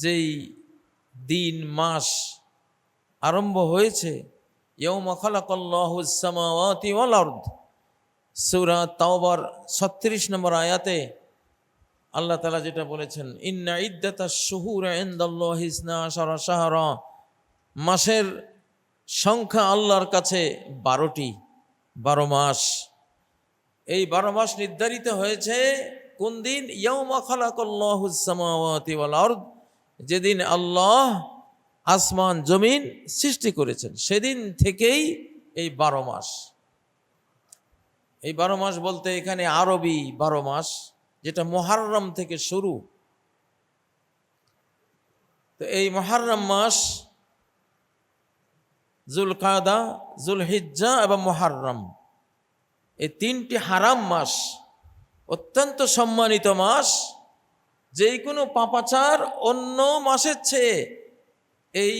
যেই দিন মাস আরম্ভ হয়েছে, ইয়াউমা খালাকাল্লাহুস সামাওয়াতি ওয়াল আরদ, সূরা তাওবার 36 নম্বর আয়াতে আল্লাহ তাআলা যেটা বলেছেন, ইন্না ইদ্দাতাশ শুহুরি ইনদাল্লাহি 12 শাহরা, মাসের সংখ্যা আল্লাহর কাছে 12টি, 12 মাস। এই 12 মাস নির্ধারিত হয়েছে কোন দিন? ইয়াউমা খালাকাল্লাহুস সামাওয়াতি ওয়াল আরদ, যেদিন আল্লাহ আসমান জমিন সৃষ্টি করেছেন, সেদিন থেকেই এই 12 মাস। এই 12 মাস বলতে এখানে আরবি 12 মাস, যেটা মুহররম থেকে শুরু। তো এই মুহররম মাস, যুলকাদা, যুলহিজ্জা এবং মুহররম, এই 3টি হারাম মাস, অত্যন্ত সম্মানিত মাস। যেই কোনো পাপাচার অন্য মাসের চেয়ে এই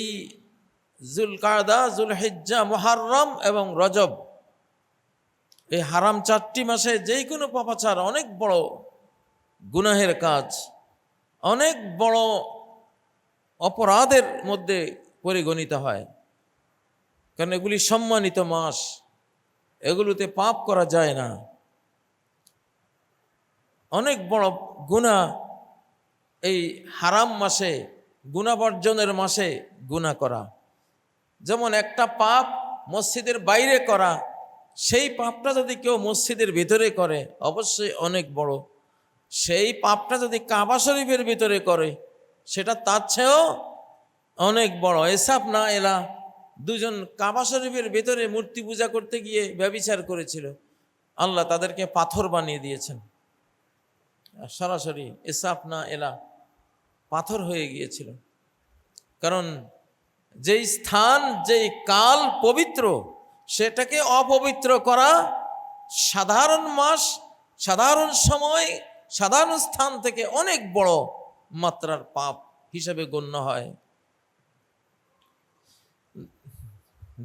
যুলকাদা, যুলহিজ্জা, মুহররম এবং রজব, এই হারাম 4টি মাসে যেই কোনো পাপাচার অনেক বড় গুনাহের কাজ, অনেক বড় অপরাধের মধ্যে পরিগণিত হয়। কারণ এগুলি সম্মানিত মাস, এগুলোতে পাপ করা যায় না। অনেক বড় গুনাহ এই হারাম মাসে, গুনাহ বর্জনের মাসে গুনাহ করা। যেমন একটা পাপ মসজিদের বাইরে করা, সেই পাপটা যদি কেউ মসজিদের ভিতরে করে অবশ্যই অনেক বড়। সেই পাপটা যদি কাবা শরীফের ভিতরে করে সেটা তার চেয়েও অনেক বড়। এসাব না এলা দুজন কাবা শরীফের ভিতরে মূর্তি পূজা করতে গিয়ে ব্যভিচার করেছিল, আল্লাহ তাদেরকে পাথর বানিয়ে দিয়েছেন। সরাসরি এসাব না এলা পাথর হয়ে গিয়েছিল। কারণ যেই স্থান, যেই কাল পবিত্র, সেটাকে অপবিত্র করা সাধারণ মাস, সাধারণ সময়, সাধারণ স্থান থেকে অনেক বড় মাত্রার পাপ হিসেবে গণ্য হয়।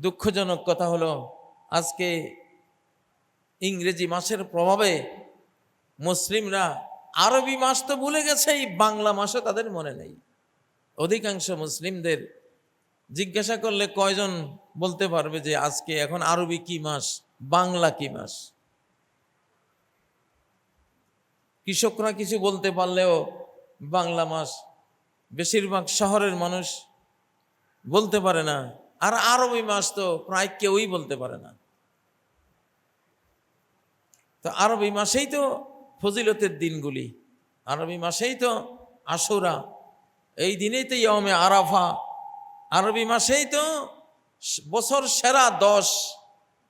দুঃখজনক কথা হলো, আজকে ইংরেজি মাসের প্রভাবে মুসলিমরা আরবি মাস তো ভুলে গেছে, এই বাংলা মাসও তাদের মনে নেই। অধিকাংশ মুসলিমদের জিজ্ঞাসা করলে কয়জন বলতে পারবে যে আজকে এখন আরবি কি মাস, বাংলা কি মাস? কৃষকরা কিছু বলতে পারলেও বাংলা মাস বেশিরভাগ শহরের মানুষ বলতে পারে না, আর আরবি মাস তো প্রায় কেউই বলতে পারে না। তো আরবি মাসেই তো ফজিলতের দিনগুলি, আরবি মাসেই তো আশুরা, এই দিনেই তো ইয়মে আরাফা, আরবি মাসেই তো বছর সেরা 10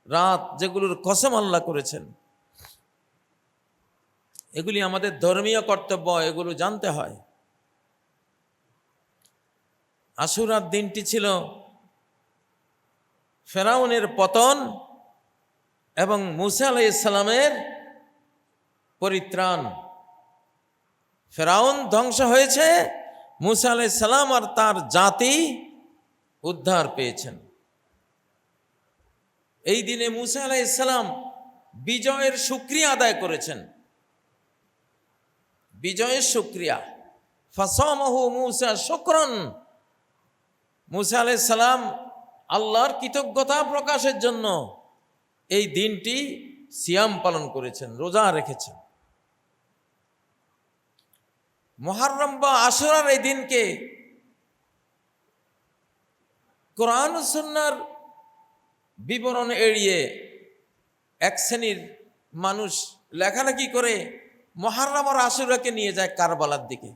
রাত যেগুলোর কসম আল্লাহ করেছেন। এগুলি আমাদের ধর্মীয় কর্তব্য, এগুলো জানতে হয়। আশুরার দিনটি ছিল ফেরাউনের পতন এবং মুসা আলাইহিস সালামের পরিত্রাণ। ফেরাউন ধ্বংস হয়েছে, মুসা আলাইহিস সালাম আর তার জাতি উদ্ধার পেয়েছেন। এই দিনে মুসা আলাইহিস সালাম বিজয়ের শুকরিয়া আদায় করেছেন, বিজয়ের শুকরিয়া। ফাসামাহু মুসা শুকরান, মুসা আলাইহিস সালাম আল্লাহর কৃতজ্ঞতা প্রকাশের জন্য এই দিনটি সিয়াম পালন করেছেন, রোজা রেখেছেন। মুহররম বা আশুরার এই দিনকে কোরআন ও সুন্নাহর বিবরণ এড়িয়ে এক শ্রেণীর মানুষ লেখালেখি করে মুহররম আর আশুরাকে নিয়ে যায় কারবালার দিকে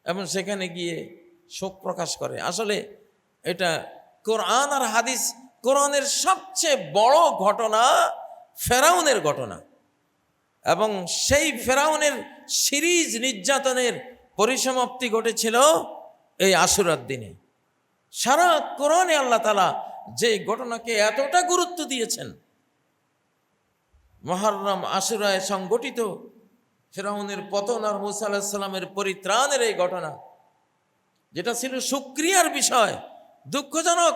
এবং সেখানে গিয়ে শোক প্রকাশ করে। আসলে এটা কোরআন আর হাদিস, কোরআনের সবচেয়ে বড় ঘটনা ফেরাউনের ঘটনা, এবং সেই ফেরাউনের সিরিজ নির্যাতনের পরিসমাপ্তি ঘটেছিল এই আশুরার দিনে। সারা কোরআনে আল্লাহ তাআলা যে ঘটনাকে এতটা গুরুত্ব দিয়েছেন, মুহররম আশুরায় সংগঠিত ফেরাউনের পতন আর মুসা আলাইহিস সালামের পরিত্রাণের এই ঘটনা, যেটা ছিল শুকরিয়ার বিষয়, দুঃখজনক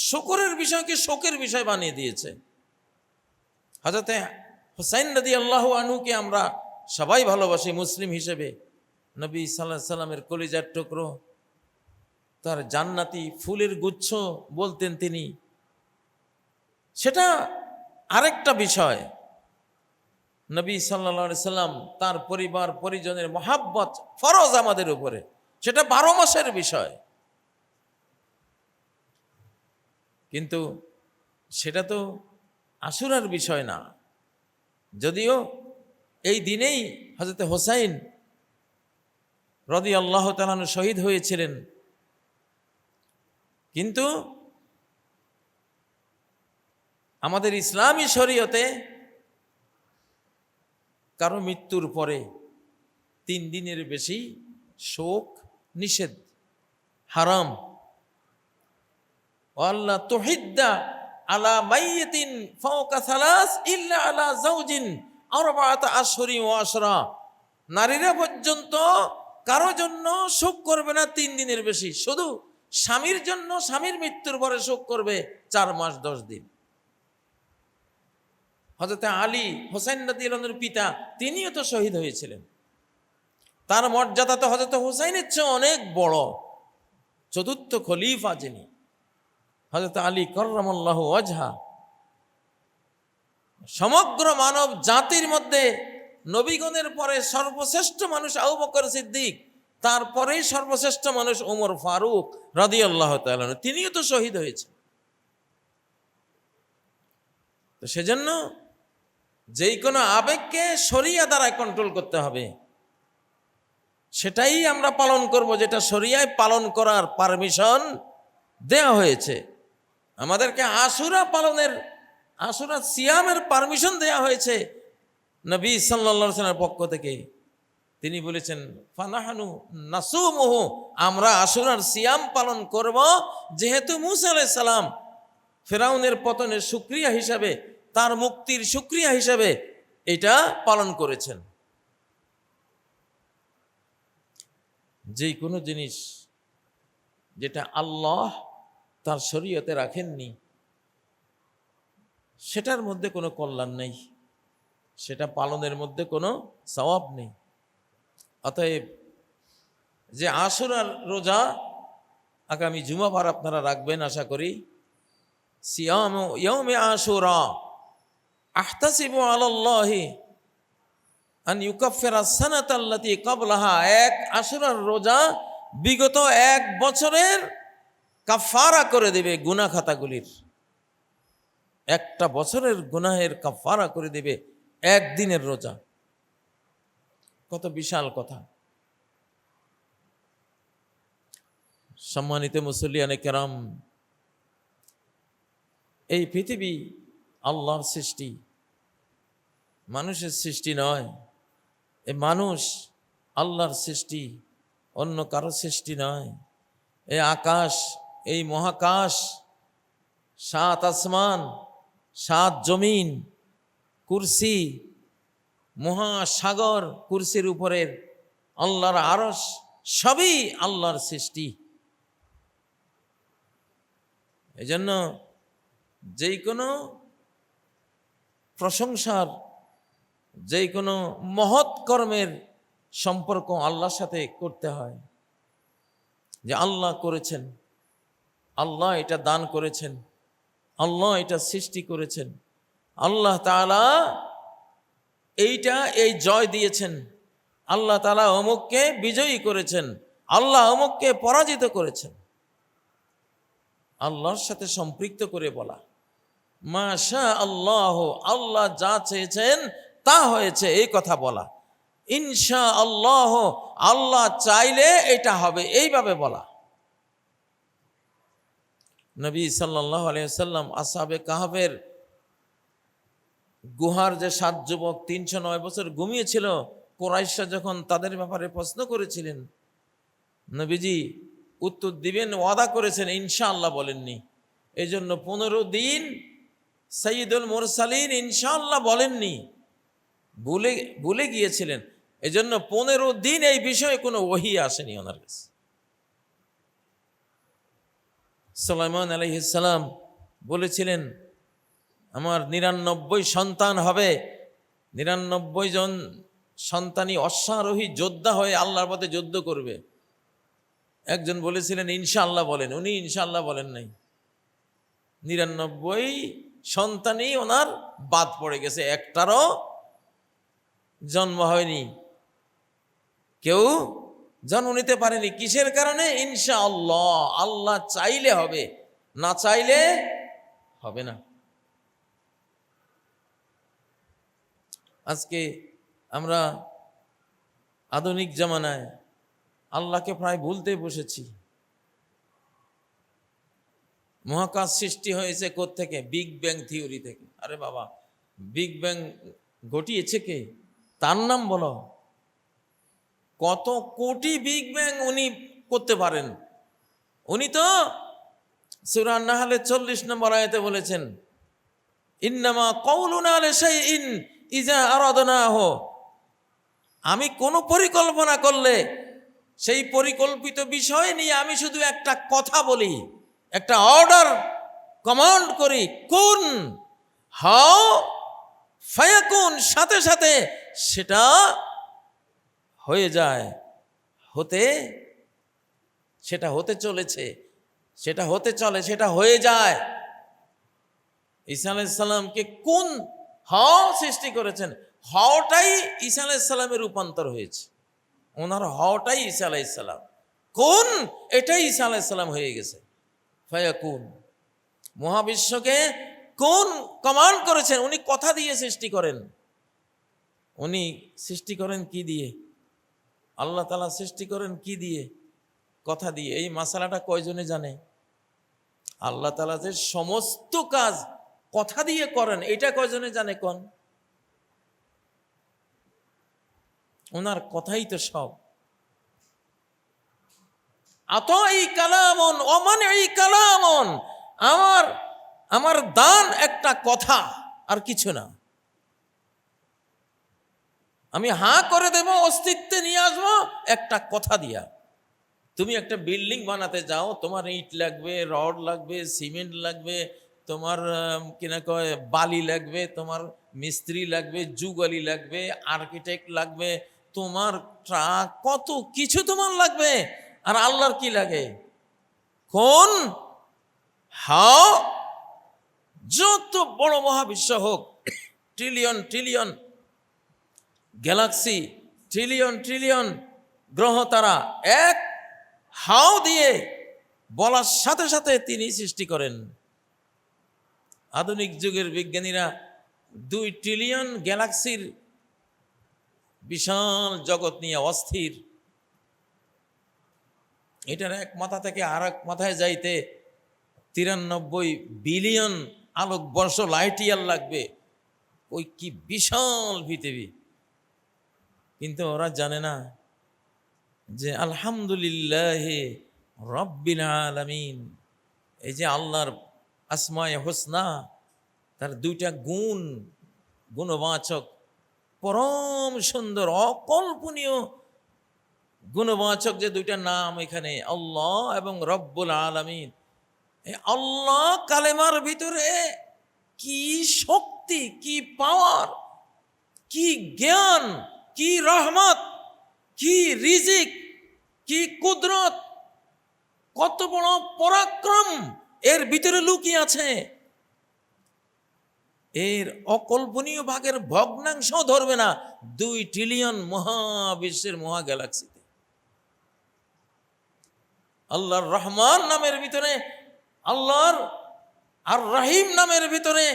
শুকরের বিষয়কে শোকের বিষয় বানিয়ে দিয়েছে। হযরতে হুসাইন রাদিয়াল্লাহু আনহুকে আমরা সবাই ভালোবাসি মুসলিম হিসেবে, নবী সাল্লাল্লাহু আলাইহি সাল্লামের কলিজার টুকরো, তার জান্নাতি ফুলের গুচ্ছ বলতেন তিনি। সেটা আরেকটা বিষয়। নবী সাল্লাল্লাহু আলাইহি সাল্লাম তার পরিবার পরিজনের মহাব্বত ফরজ আমাদের উপরে, সেটা 12 মাসের বিষয়। কিন্তু সেটা তো আশুরার বিষয় না। যদিও এই দিনেই হযরত হোসাইন রাদিয়াল্লাহু তাআলা আনহু শহীদ হয়েছিলেন, কিন্তু আমাদের ইসলামী শরীয়তে কারো মৃত্যুর পরে 3 দিনের বেশি শোক নিষেধ, হারাম। আল্লাহ তুহিদ্দা আলা মাইয়িতিন ফাওকা সালাস ইল্লা আলা যাওজিন আরবাআত আশহুরি ওয়া আশরা। নারীরা পর্যন্ত কারো জন্য শোক করবে না 3 দিনের বেশি, শুধু স্বামীর জন্য স্বামীর মৃত্যুর পরে শোক করবে 4 মাস 10 দিন। হযরত আলী হোসেন রাদিয়াল্লাহু আনহুর পিতা, তিনিও তো শহীদ হয়েছিলেন। তার মর্যাদা তো হযরত হোসেনের চেয়ে অনেক বড়। চতুর্থ খলিফা যিনি হযরত আলী কাররামাল্লাহু ওয়াজহা, সমগ্র মানব জাতির মধ্যে নবীগণের পরে সর্বশ্রেষ্ঠ মানুষ আবু বকর সিদ্দিক, তারপরেই সর্বশ্রেষ্ঠ মানুষ ওমর ফারুক রাদিয়াল্লাহু তাআলা, তিনিও তো শহীদ হয়েছেন। তো সেজন্য যেই কোনো আবেগকে শরিয়া দ্বারা কন্ট্রোল করতে হবে, সেটাই আমরা পালন করব যেটা শরিয়ায় পালন করার পারমিশন দেয়া হয়েছে। আমাদেরকে আশুরা পালনের, আশুরা সিয়ামের পারমিশন দেয়া হয়েছে নবী সাল্লাল্লাহু আলাইহি ওয়াসাল্লামের পক্ষ থেকে। তিনি বলেছেন ফানাহানু নাসুমুহু, আমরা আশুরার সিয়াম পালন করব, যেহেতু মূসা আলাইহিস সালাম ফেরাউনের পতনের শুকরিয়া হিসাবে, তার মুক্তির শুকরিয়া হিসাবে এটা পালন করেছেন। যে কোনো জিনিস যেটা আল্লাহ তার শরীয়তে রাখেননি, সেটার মধ্যে কোনো কল্যাণ নেই, সেটা পালনের মধ্যে কোনো সওয়াব নেই। অতএব যে আশুরার রোজা আগামী জুমাবার আপনারা রাখবেন আশা করি, সিয়ামু ইয়াউমে আশুরা আহতাসিবু আলাল্লাহি আন ইউকাফিরা সানাতাল্লাতী ক্বাবলাহা, এক আশুরার রোজা বিগত 1 বছরের কাফারা করে দেবে গুনাহ খাতাগুলির। 1টা বছরের গুনাহের কাফারা করে দেবে একদিনের রোজা। কত বিশাল কথা। সম্মানিত মুসল্লিয়ানে কেরাম, এই পৃথিবী আল্লাহর সৃষ্টি, মানুষের সৃষ্টি নয়। এই মানুষ আল্লাহর সৃষ্টি, অন্য কারো সৃষ্টি নয়। এই আকাশ, এই মহাকাশ, 7 আসমান, 7 জমিন, কুরসি, মহাসাগর, কুরসির উপরের আল্লাহর আরশ, সবই আল্লাহর সৃষ্টি। এজন্য যেই কোনো প্রশংসার, যেই কোনো মহৎ কর্মের সম্পর্ক আল্লাহর সাথে করতে হয়। যে আল্লাহ করেছেন, আল্লাহ এটা দান করেছেন, আল্লাহ এটা সৃষ্টি করেছেন, আল্লাহ তাআলা এইটা এই জয় দিয়েছেন, আল্লাহ তাআলা অমুককে বিজয়ী করেছেন, আল্লাহ অমুককে পরাজিত করেছেন। আল্লাহর সাথে সম্পৃক্ত করে বলা, মাশা আল্লাহ, আল্লাহ যা চেয়েছেন তা হয়েছে, এই কথা বলা। ইনশা আল্লাহ, আল্লাহ চাইলে এটা হবে, এইভাবে বলা। নবী সাল্লাল্লাহু আলাইহি ওয়াসাল্লাম আসহাবে কাহফের গুহার যে 7 যুবক 309 বছর ঘুমিয়েছিল, কুরাইশরা যখন তাদের ব্যাপারে প্রশ্ন করেছিলেন, নবীজি উত্তর দিবেন ওয়াদা করেছেন, ইনশাআল্লাহ বলেননি। এই জন্য 15 দিন সাইয়্যিদুল মুরসালিন ইনশাআল্লাহ বলেননি, ভুলে গিয়েছিলেন। এই জন্য 15 দিন এই বিষয়ে কোনো ওহী আসেনি ওনার কাছে। সুলাইমান আলাইহিস সালাম বলেছিলেন, আমার 99 সন্তান হবে, 99 জন সন্তানি অশ্বারোহী যোদ্ধা হয়ে আল্লাহর পথে যুদ্ধ করবে। একজন বলেছিলেন ইনশাআল্লাহ বলেন, উনি ইনশাআল্লাহ বলেন নাই। 99 সন্তানই ওনার বাদ পড়ে গেছে, একটারও জন্ম হয়নি, কেউ জন্ম নিতে পারেনি। কিসের কারণে? ইনশাআল্লাহ, আল্লাহ চাইলে হবে, না চাইলে হবে না। আজকে আমরা আধুনিক জামানায় আল্লাহকে প্রায় ভুলতে বসেছি। মহাকাশ সৃষ্টি হয়েছে কোত্থেকে? বিগ ব্যাং থিওরি থেকে। আরে বাবা, বিগ ব্যাং ঘটিয়েছে কে? তার নাম বলো। কত কোটি বিগ ব্যাং উনি করতে পারেন। উনি তো সূরা নাহলের 40 নম্বর আয়াতে বলেছেন, ইন্নামা কাউলুনা লিশাইইন ইযা আরাদনাহু, আমি কোনো পরিকল্পনা করলে সেই পরিকল্পিত বিষয় নিয়ে আমি শুধু একটা কথা বলি, একটা অর্ডার কমান্ড করি, কুন হাও ফায়াকুন, সাথে সাথে সেটা হয়ে যায়, সেটা হতে চলেছে, সেটা হতে চলে, সেটা হয়ে যায়। ঈসা আলাইহিস সালামকে কোন হাও সৃষ্টি করেছেন, হাওটাই ঈসা আলাইহিস সালামের রূপান্তর হয়েছে। ওনার হাওটাই ঈসা আলাইহিস সালাম, কোন এটাই ঈসা আলাইহিস সালাম হয়ে গেছে। ফায়াকুন, মহাবিশ্বকে কোন কমান্ড করেছেন, উনি কথা দিয়ে সৃষ্টি করেন। উনি সৃষ্টি করেন কি দিয়ে? আল্লাহ তাআলা সৃষ্টি করেন কি দিয়ে? কথা দিয়ে। এই মাসালাটা কয়জনে জানে? আল্লাহ তাআলা যে সমস্ত কাজ কথা দিয়ে করেন, এটা কয়জনে জানে? কোন ওনার কথাই তো সব। আতাই কালামুন ওমানই কালামুন, আমার দান একটা কথা, আর কিছু না। আমি হাঁ করে দেব, অস্তিত্বে নিয়ে আসবো একটা কথা দিয়া। তুমি একটা বিল্ডিং বানাতে যাও, তোমার ইট লাগবে, রড লাগবে, সিমেন্ট লাগবে, তোমার কিনা কয় বালি লাগবে, তোমার মিস্ত্রি লাগবে, যুগালি লাগবে, আর্কিটেক্ট লাগবে, তোমার ট্রাক, কত কিছু তোমার লাগবে। আর আল্লাহর কি লাগে? কোন হাও। যত বড় মহাবিশ্ব হোক, trillion trillion Galaxy, trillion trillion গ্রহ তারা, এক হাও দিয়ে বলার সাথে সাথে তিনি সৃষ্টি করেন। আধুনিক যুগের বিজ্ঞানীরা 2 ট্রিলিয়ন গ্যালাক্সির বিশাল জগৎ নিয়ে অস্থির। এটার এক মাথা থেকে আর এক মাথায় যাইতে 93 বিলিয়ন আলোকবর্ষ লাইট ইয়ার লাগবে। ওই কি বিশাল পৃথিবী। কিন্তু ওরা জানে না যে আলহামদুলিল্লাহ রব্বিল আলামিন, এই যে আল্লাহর আসমায়ে হুসনা, তার 2টা গুণবাচক, পরম সুন্দর, অকল্পনীয় গুণবাচক যে 2টা নাম এখানে, আল্লাহ এবং রব্বুল আলামিন। এই আল্লাহ কালেমার ভিতরে কি শক্তি, কি পাওয়ার, কি জ্ঞান, কি রহমত, কি রিজিক, কি কুদরত, কত বড় পরাক্রম এর ভিতরে লুকিয়ে আছে। এর অকল্পনীয় ভাগের ভগ্নাংশ ধরবে না 2 ট্রিলিয়ন মহাবিশ্বের মহা গ্যালাক্সিতে। আল্লাহর রহমান নামের ভিতরে, আল্লাহর আর রহিম নামের ভিতরে,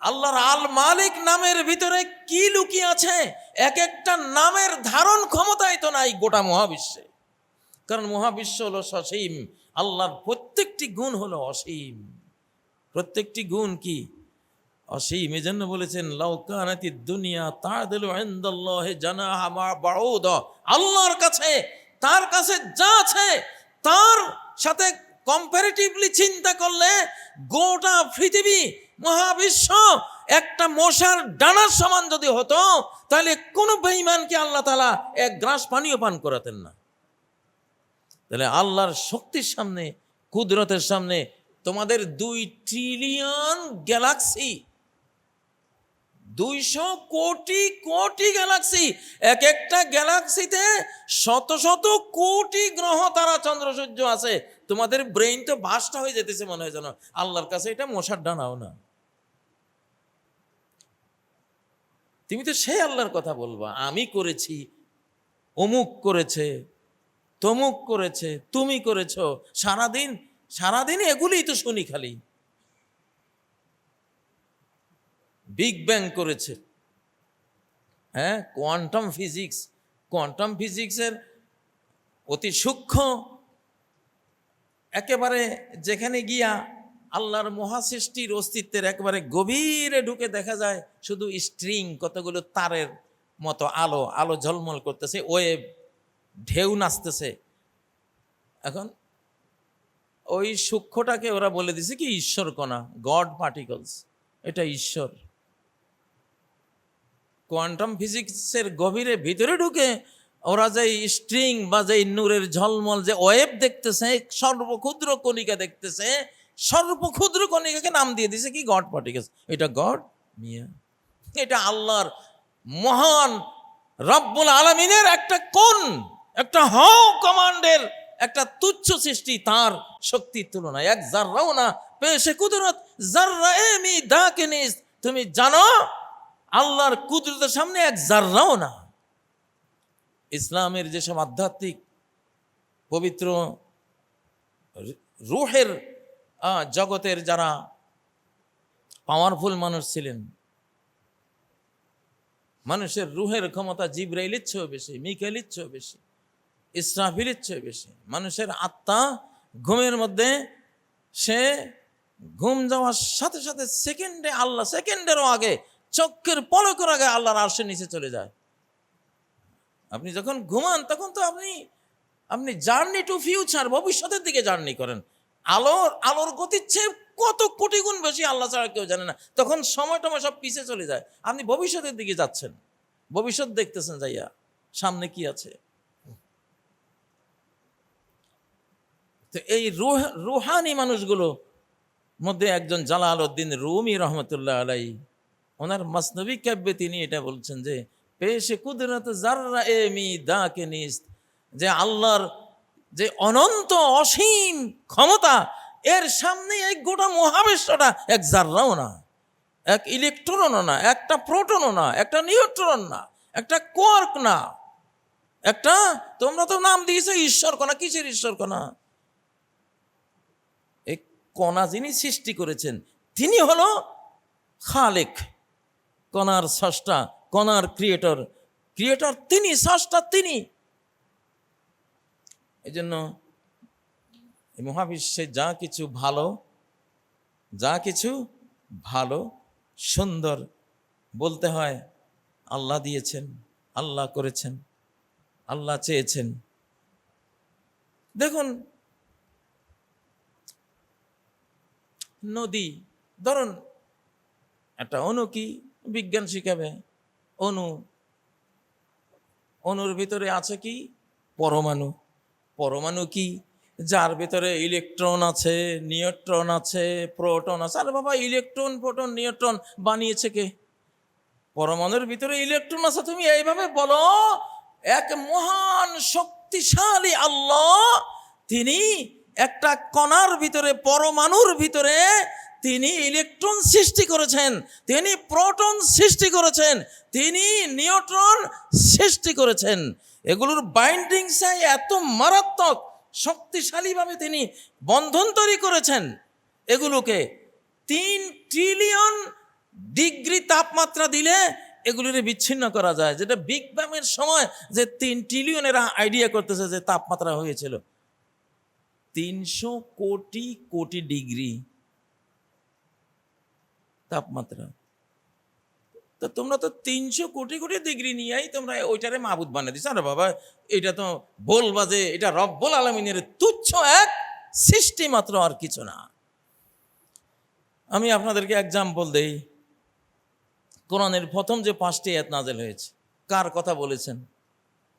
আল্লাহর আল মালিক নামের ভিতরে কি লুকিয়ে আছে, এক একটা নামের ধারণ ক্ষমতাই তো নাই গোটা মহাবিশ্বে। কারণ মহাবিশ্ব হলো সসীম, আল্লাহর প্রত্যেকটি গুণ হলো অসীম। প্রত্যেকটি গুণ কি? অসীম। এজন্য বলেছেন লাউ কানাতিদ দুনিয়া তা'দিলু ইনদাল্লাহি জানাহা বাউদা, আল্লাহর কাছে, তার কাছে যা আছে তার সাথে কম্পারেটিভলি চিন্তা করলে গোটা পৃথিবী, মহাবিশ্ব একটা মশার ডানার সমান যদি হতো, তাহলে কোনো বেঈমানকে আল্লাহ তাআলা এক গ্লাস পানিও পান করাতেন না। তাহলে আল্লাহর শক্তির সামনে, কুদরতের সামনে তোমাদের 2 trillion Galaxy, 200 crore crore Galaxy, এক একটা গ্যালাক্সিতে শত শত কোটি গ্রহ তারা চন্দ্র সূর্য আছে। তোমাদের ব্রেইন তো ভাস্ট হয়ে যেতেছে মনে হয় যেন আল্লাহর কাছে এটা মশার ডানাও না। তুমি তো সেই আল্লাহর কথা বলবা, আমি করেছি, অমুক করেছে, তমুক করেছে, তুমি করেছো, সারাদিন সারাদিন এগুলিই তো শুনি খালি। বিগ ব্যাং করেছে, হ্যাঁ, কোয়ান্টাম ফিজিক্সের অতি সূক্ষ্ম একেবারে যেখানে গিয়া আল্লাহর মহাসৃষ্টির অস্তিত্বের একেবারে গভীরে ঢুকে দেখা যায় শুধু স্ট্রিং, কতগুলো তারের মতো আলো আলো ঝলমল করতেছে, ওয়েভ, ঢেউ নাচতেছে। এখন ওই সূক্ষ্মটাকে ওরা বলে দিছে কি ঈশ্বর কণা, গড পার্টিকলস, এটা ঈশ্বর। কোয়ান্টাম ফিজিক্সের গভীরে ভিতরে ঢুকে ওরা যে স্ট্রিং বা যে নূরের ঝলমল যে ওয়েভ দেখতেছে, সর্বক্ষুদ্র কণিকা দেখতেছে, সর্বক্ষুদ্র কণিকাকে নাম দিয়ে দিছে কি গড পার্টিকলস। এটা গড মিয়া, এটা আল্লাহর মহান রব্বুল আলামিনের একটা কোন, একটা হাও কমান্ডের একটা তুচ্ছ সৃষ্টি, তার শক্তির তুলনায় এক জাররাও না। পেশে কুদরত জাররা এমি দাকে নিস, তুমি জানো আল্লাহর কুদরতের সামনে এক জাররাও না। ইসলামের যেসব আধ্যাত্মিক পবিত্র রুহের জগতের যারা পাওয়ারফুল মানুষ ছিলেন, মানুষের রুহের ক্ষমতা জিবরাইলের চেয়েও বেশি, মিকাইলের চেয়েও বেশি, ইসরাফিলের চেয়েও বেশি। মানুষের আত্মা ঘুমের মধ্যে সে ঘুম যাওয়ার সাথে সাথে সেকেন্ডে, আল্লাহ সেকেন্ডেরও আগে, চোখের পলকের আগে আল্লাহর আরশের নিচে চলে যায়। আপনি যখন ঘুমান তখন তো আপনি জার্নি টু ফিউচার, ভবিষ্যতের দিকে জার্নি করেন। আলোর গতির চেয়ে কত কোটি গুণ বেশি আল্লাহ ছাড়া কেউ জানে না। তখন সময় টময় সব পিছিয়ে চলে যায়, আপনি ভবিষ্যতের দিকে যাচ্ছেন, ভবিষ্যৎ দেখতেছেন যাইয়া সামনে কি আছে। তো এই রুহানি মানুষগুলো মধ্যে একজন জালালউদ্দিন রুমি রহমতুল্লাহ আলাই, ওনার মাসনবী কাব্যে তিনি এটা বলছেন যে পেশে কুদরত জাররা এমি দাকে নিস, যে আল্লাহর যে অনন্ত অসীম ক্ষমতা, এর সামনে এক গোটা মহাবিশ্বটা এক জাররাও না, এক ইলেকট্রনও না, একটা প্রোটনও না, একটা নিউট্রন না, একটা কোয়ার্ক না, একটা, তোমরা তো নাম দিয়েছো ঈশ্বর কণা। কিসের ঈশ্বর কণা? এই কণা যিনি সৃষ্টি করেছেন তিনি হলো খালেক, কণার স্রষ্টা, কণার ক্রিয়েটর তিনি, স্রষ্টা তিনি। এই জন্য মহাবিশ্বে যা কিছু ভালো সুন্দর বলতে হয় আল্লাহ দিয়েছেন, আল্লাহ করেছেন, আল্লাহ চেয়েছেন। দেখুন নদী, ধরুন একটা অণু কি, বিজ্ঞান শিখাবে, অণুর ভিতরে আছে কি পরমাণু কি, যার ভিতরে ইলেকট্রন আছে, নিউট্রন আছে, প্রোটন আছে। আরে বাবা, ইলেকট্রন প্রোটন নিউট্রন বানিয়েছে কে? পরমাণুর ভিতরে ইলেকট্রন আছে। তুমি এইভাবে বলো এক মহান শক্তিশালী আল্লাহ, তিনি একটা কণার ভিতরে, পরমাণুর ভিতরে তিনি ইলেকট্রন সৃষ্টি করেছেন, তিনি প্রোটন সৃষ্টি করেছেন, তিনি নিউট্রন সৃষ্টি করেছেন। এগুলোর বাইন্ডিং এত মারাত্মক শক্তিশালীভাবে তিনি বন্ধন তৈরি করেছেন। এগুলোকে 3 ট্রিলিয়ন ডিগ্রি তাপমাত্রা দিলে এগুলির বিচ্ছিন্ন করা যায়, যেটা বিগ ব্যাংয়ের সময় যে 3 ট্রিলিয়নের আইডিয়া করতেছে যে তাপমাত্রা হয়েছিল 300 কোটি কোটি ডিগ্রি তাপমাত্রা। তো তোমরা তো 300 কোটি কোটি ডিগ্রি নিয়েই তোমরা ওইটারে মাবুদ বানিয়ে দিচ্ছ। আরে বাবা, এটা তো বলবা যে এটা রব্বুল আলামিনের তুচ্ছ এক সৃষ্টি মাত্র, আর কিছু না। আমি আপনাদেরকে এক্সাম্পল দেই। কোরআনের প্রথম যে 5টি আয়াত নাযিল হয়েছে, কার কথা বলেছেন?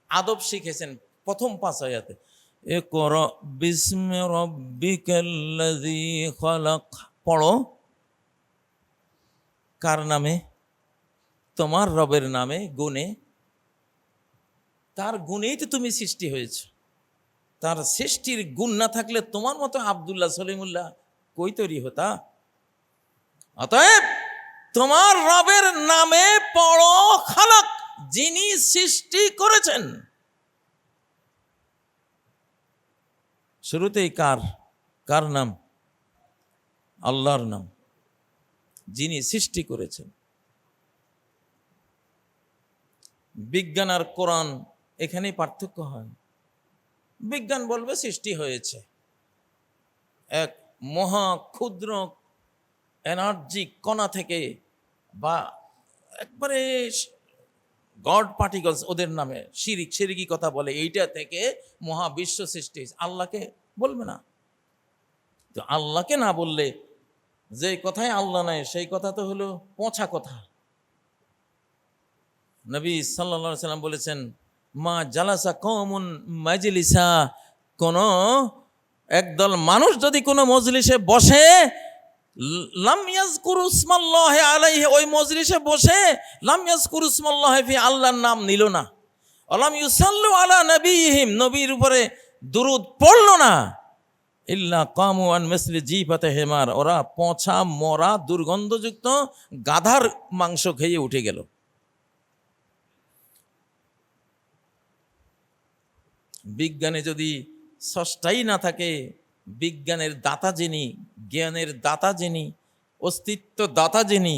আদব শিখেছেন প্রথম 5 আয়াতে। ইকরা বিসমি রাব্বিকাল্লাযী খালাক, পড়ো। কার নামে? তোমার রবের নামে গুণে, তার গুণেই তো তুমি সৃষ্টি হয়েছ। তার সৃষ্টির গুণ না থাকলে তোমার মতো আব্দুল্লাহ সলিমুল্লাহ কই তৈরি হতা? অতএব তোমার রবের নামে পড়ো খালাক, যিনি সৃষ্টি করেছেন। শুরুতেই কার নাম? আল্লাহর নাম, যিনি সৃষ্টি করেছেন। বিজ্ঞান আর কোরআন এখানেই পার্থক্য হয়। বিজ্ঞান বলবে সৃষ্টি হয়েছে, এক মহা ক্ষুদ্র এনার্জি কণা থেকে, বা একবারে গড পার্টিকলস ওদের নামে শিরিকি কথা বলে, এইটা থেকে মহাবিশ্ব সৃষ্টি হয়েছে। আল্লাহকে বলবে না। তো আল্লাহকে না বললে যে কথায় আল্লাহ নাই সেই কথা তো হলো পচা কথা। নবী সাল্লাল্লাহু আলাইহি সাল্লাম বলেছেন, মা জালাসা কওমুন মাজলিসা, কোন একদল মানুষ যদি কোনো মজলিসে বসে, লাম ইয়াজকুরু ইসমাল্লাহি আলাইহি, ওই মজলিসে বসে লাম ইয়াজকুরু ইসমাল্লাহি ফি, আল্লাহর নাম নিল না, ওয়ালাম ইউসাল্লু আলা নবিয়িহিম, নবীর উপরে দুরূদ পড়ল না, ইল্লা কামু আন মিসলি জিফাতে হিমার, ওরা পচা মরা দুর্গন্ধযুক্ত গাধার মাংস খেয়ে উঠে গেল। বিজ্ঞানে যদি স্রষ্টাই না থাকে, বিজ্ঞানের দাতা যিনি, জ্ঞানের দাতা যিনি, অস্তিত্ব দাতা যিনি,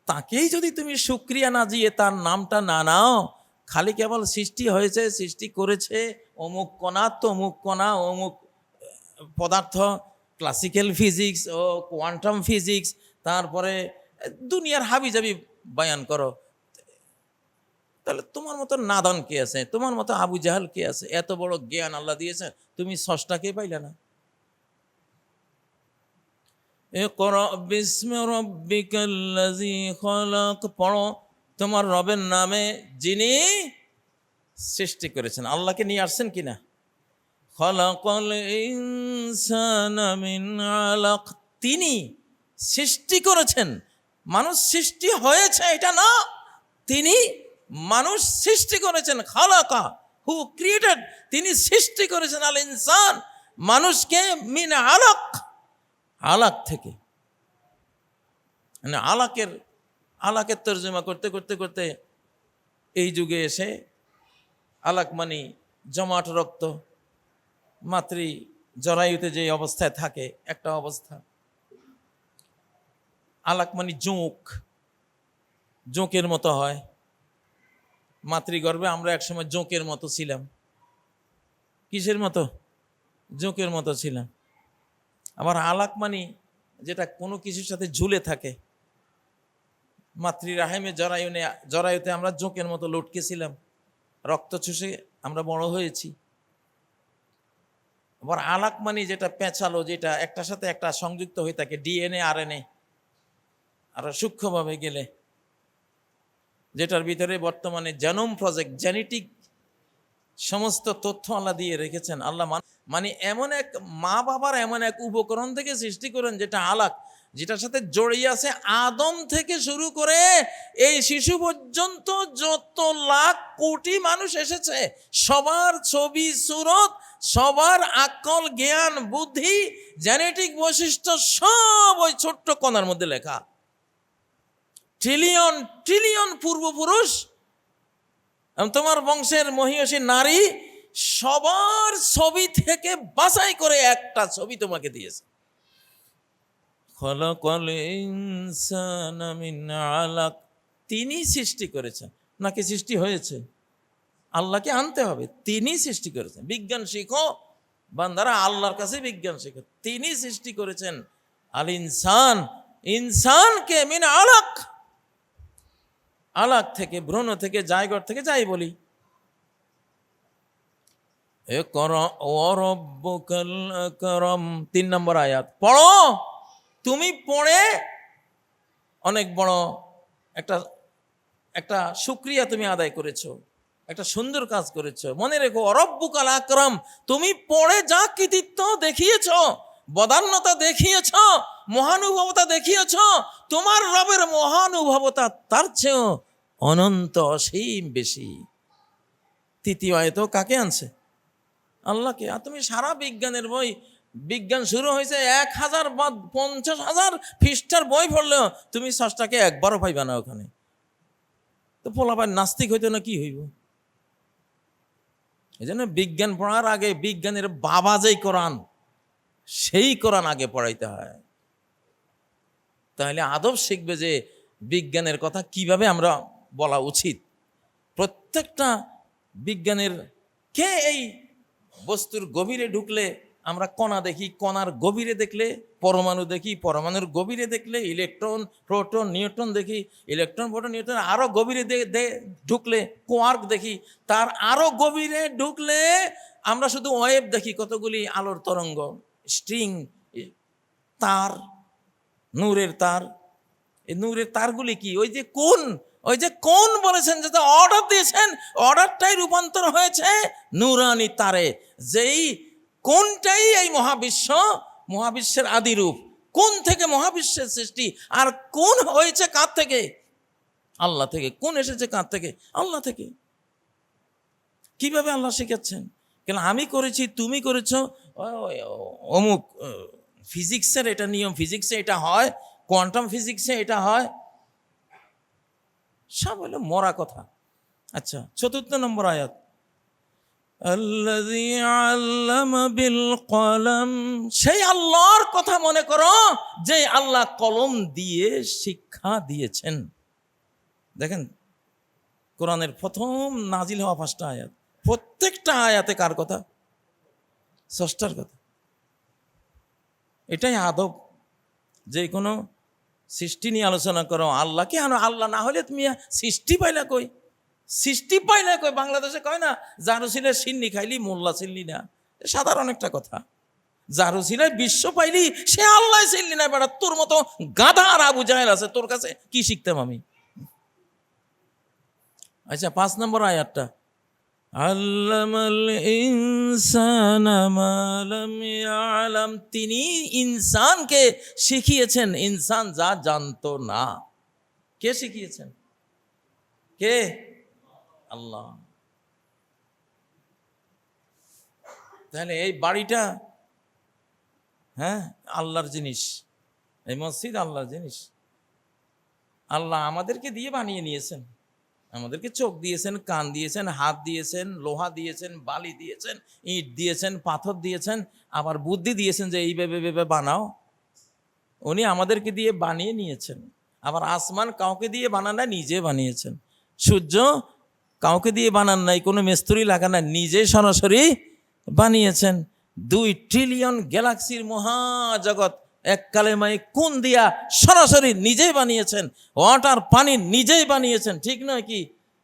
তাকেই যদি তুমি শুকরিয়া না দিয়ে তার নামটা না নাও, খালি কেবল সৃষ্টি হয়েছে, সৃষ্টি করেছে অমুক কণা তমুক কণা, অমুক পদার্থ, ক্লাসিক্যাল ফিজিক্স ও কোয়ান্টাম ফিজিক্স, তারপরে দুনিয়ার হাবিজাবি বয়ান করো, তাহলে তোমার মতো নাদান কে আছে? তোমার মতো আবু জাহাল কে আছে? এত বড় জ্ঞান আল্লাহ দিয়েছে, তুমি স্রষ্টাকে পাইলে না। ইকরা বিসমি রাব্বিকাল্লাযী খালাক, পড়ো তোমার রবের নামে যিনি সৃষ্টি করেছেন। আল্লাহকে নিয়ে আসছেন কিনা? খালাকাল ইনসানা মিন আলাক, তিনি সৃষ্টি করেছেন। মানুষ সৃষ্টি হয়েছে এটা না, তিনি মানুষ সৃষ্টি করেছেন। খালাকা, হু ক্রিয়েটেড, তিনি সৃষ্টি করেছেন আল ইনসান, মানুষকে, মিন আলাক, আলাক থেকে। মানে আলাকের তর্জমা করতে করতে করতে এই যুগে এসে আলাক মানে জমাট রক্ত, মাতৃ জরায়ুতে যে অবস্থায় থাকে একটা অবস্থা। আলাক মানে জোঁকের মতো হয়। মাতৃগর্ভে আমরা একসময় জোঁকের মতো ছিলাম। কিসের মতো? জোঁকের মতো ছিলাম। আবার আলাক মানে যেটা কোনো কিছুর সাথে ঝুলে থাকে। মাতৃ রাহেমে জরায়ুতে আমরা জোঁকের মতো লটকেছিলাম, রক্ত চুষে আমরা বড় হয়েছি। আবার আলাক মানে যেটা পেঁচালো, যেটা একটার সাথে একটা সংযুক্ত হয়ে থাকে, ডিএনএ আরএনএ, আরো সূক্ষ্মভাবে গেলে, যেটার ভিতরে বর্তমানে জেনোম প্রজেক্ট, জেনেটিক সমস্ত তথ্য আল্লাহ দিয়ে রেখেছেন। আল্লাহ মানে এমন এক মা বাবার এমন এক উপকরণ থেকে সৃষ্টি করেন যেটা আলাক, যেটার সাথে জড়িয়ে আছে আদম থেকে শুরু করে এই শিশু পর্যন্ত যত লাখ কোটি মানুষ এসেছে, সবার ছবি সুরত, সবার আকল জ্ঞান বুদ্ধি জেনেটিক বৈশিষ্ট্য সব ওই ছোট্ট কণার মধ্যে লেখা। ট্রিলিয়ন ট্রিলিয়ন পূর্বপুরুষ, তোমার বংশের মহিষী নারী, সবার ছবি থেকে বাছাই করে একটা ছবি তোমাকে দিয়েছে। খালাকাল ইনসানা মিন আলাক, তিনি সৃষ্টি করেছেন, নাকি সৃষ্টি হয়েছে? আল্লাহকে আনতে হবে, তিনি সৃষ্টি করেছেন। বিজ্ঞান শিখো বান্দারা, আল্লাহর কাছে বিজ্ঞান শিখো। তিনি সৃষ্টি করেছেন আল ইনসান, ইনসানকে মিন আলাক, আলাক থেকে, ভ্রূণ থেকে, জায়গর থেকে, যাই বলি। ইকরা ওয়া রাব্বুকাল আকরাম, 3 নম্বর আয়াত। পড়ো, তুমি পড়ে অনেক বড় একটা শুকরিয়া তুমি আদায় করেছো, একটা সুন্দর কাজ করেছো। মনে রেখো, রব্বুকাল আকরাম, তুমি পড়ে যা কৃতিত্ব দেখিয়েছো, বদান্যতা দেখিয়েছো, মহানুভবতা দেখিয়েছো, তোমার রবের মহানুভবতা তার চেয়েও অনন্ত অসীম বেশি। তৃতীয় আয়াতেও কাকে আনছে? আল্লাহকে। আর তুমি সারা বিজ্ঞানের বই, বিজ্ঞান শুরু হয়েছে 1000 বা 50,000 পৃষ্ঠার বই পড়লেও তুমি স্রষ্টাকে একবারও পাইবা না ওখানে। তো পোলাপান নাস্তিক হইতো না কি হইব? এই জন্য বিজ্ঞান পড়ার আগে বিজ্ঞানের বাবা যেই কোরআন, সেই কোরআন আগে পড়াইতে হয়। তাহলে আদব শিখবে যে বিজ্ঞানের কথা কিভাবে আমরা বলা উচিত। প্রত্যেকটা বিজ্ঞানের কে এই বস্তুর গভীরে ঢুকলে আমরা কণা দেখি, কণার গভীরে দেখলে পরমাণু দেখি, পরমাণুর গভীরে দেখলে ইলেকট্রন, প্রোটন, নিউট্রন দেখি, ইলেকট্রন, প্রোটন, নিউট্রন আরও গভীরে ঢুকলে কোয়ার্ক দেখি, তার আরও গভীরে ঢুকলে আমরা শুধু ওয়েভ দেখি, কতগুলি আলোর তরঙ্গ, স্ট্রিং, তার, নূরের তার। এই নূরের তারগুলি কি? ওই যে কোন বলেছেন, যেটা অর্ডার দিয়েছেন, অর্ডারটাই রূপান্তর হয়েছে নূরানি তারে। যেই কোনটাই এই মহাবিশ্বের আদিরূপ। কোন থেকে মহাবিশ্বের সৃষ্টি, আর কোন হয়েছে কার থেকে? আল্লাহ থেকে। কোন এসেছে কার থেকে? আল্লাহ থেকে। কিভাবে আল্লাহ শিখাচ্ছেন? কেন আমি করেছি, তুমি করেছো, অমুক ফিজিক্সের এটা নিয়ম, ফিজিক্সে এটা হয়, কোয়ান্টাম ফিজিক্সে এটা হয়, সব হলো মরা কথা। আচ্ছা, 4 নম্বর আয়াত, আল্লাযী আল্লামা বিল কলম, সেই আল্লাহর কথা মনে করো যে আল্লাহ কলম দিয়ে শিক্ষা দিয়েছেন। দেখেন, কোরআনের প্রথম নাজিল হওয়া 5টা আয়াত, প্রত্যেকটা আয়াতে কার কথা? স্রষ্টার কথা। এটাই আদব। যে কোনো সৃষ্টি নিয়ে আলোচনা করো, আল্লাহকে আনো। আল্লাহ না হলে তুমি সৃষ্টি পাইলা কই? সৃষ্টি পাইলা কই? বাংলাদেশে কয় না, জারুসিলের সিন্নি খাইলি মোল্লা চিনলি না। সাধারণ একটা কথা। জারুসিলায় বিশ্ব পাইলি, সে আল্লাহ চিনলি না। বেড়া, তোর মতো গাধা আর আবু জাহেল আছে, তোর কাছে কি শিখতাম আমি? আচ্ছা, 5 নম্বর আয়াতটা, আল্লামাল ইনসানা মা লাম ইয়ালাম, তিনি ইনসানকে শিখিয়েছেন ইনসান যা জানতো না। কে শিখিয়েছেন? কে? আল্লাহ। তাহলে এই বাড়িটা, হ্যাঁ, আল্লাহর জিনিস। এই মসজিদ আল্লাহর জিনিস। আল্লাহ আমাদেরকে দিয়ে বানিয়ে নিয়েছেন। আমাদেরকে চোখ দিয়েছেন, কান দিয়েছেন, হাত দিয়েছেন, লোহা দিয়েছেন, বালি দিয়েছেন, ইট দিয়েছেন, পাথর দিয়েছেন, আবার বুদ্ধি দিয়েছেন যে এইভাবে ভেবে বানাও। উনি আমাদেরকে দিয়ে বানিয়ে নিয়েছেন। আবার আসমান কাউকে দিয়ে বানান না, নিজে বানিয়েছেন। সূর্য কাউকে দিয়ে বানান নাই, কোনো মিস্ত্রি লাগান না, নিজে সরাসরি বানিয়েছেন। 2 ট্রিলিয়ন গ্যালাক্সির মহাজগৎ এক কালেমায় কোন দিয়া সরাসরি নিজেই বানিয়েছেন। ওয়াটার, পানি নিজেই বানিয়েছেন। ঠিক নয় কি?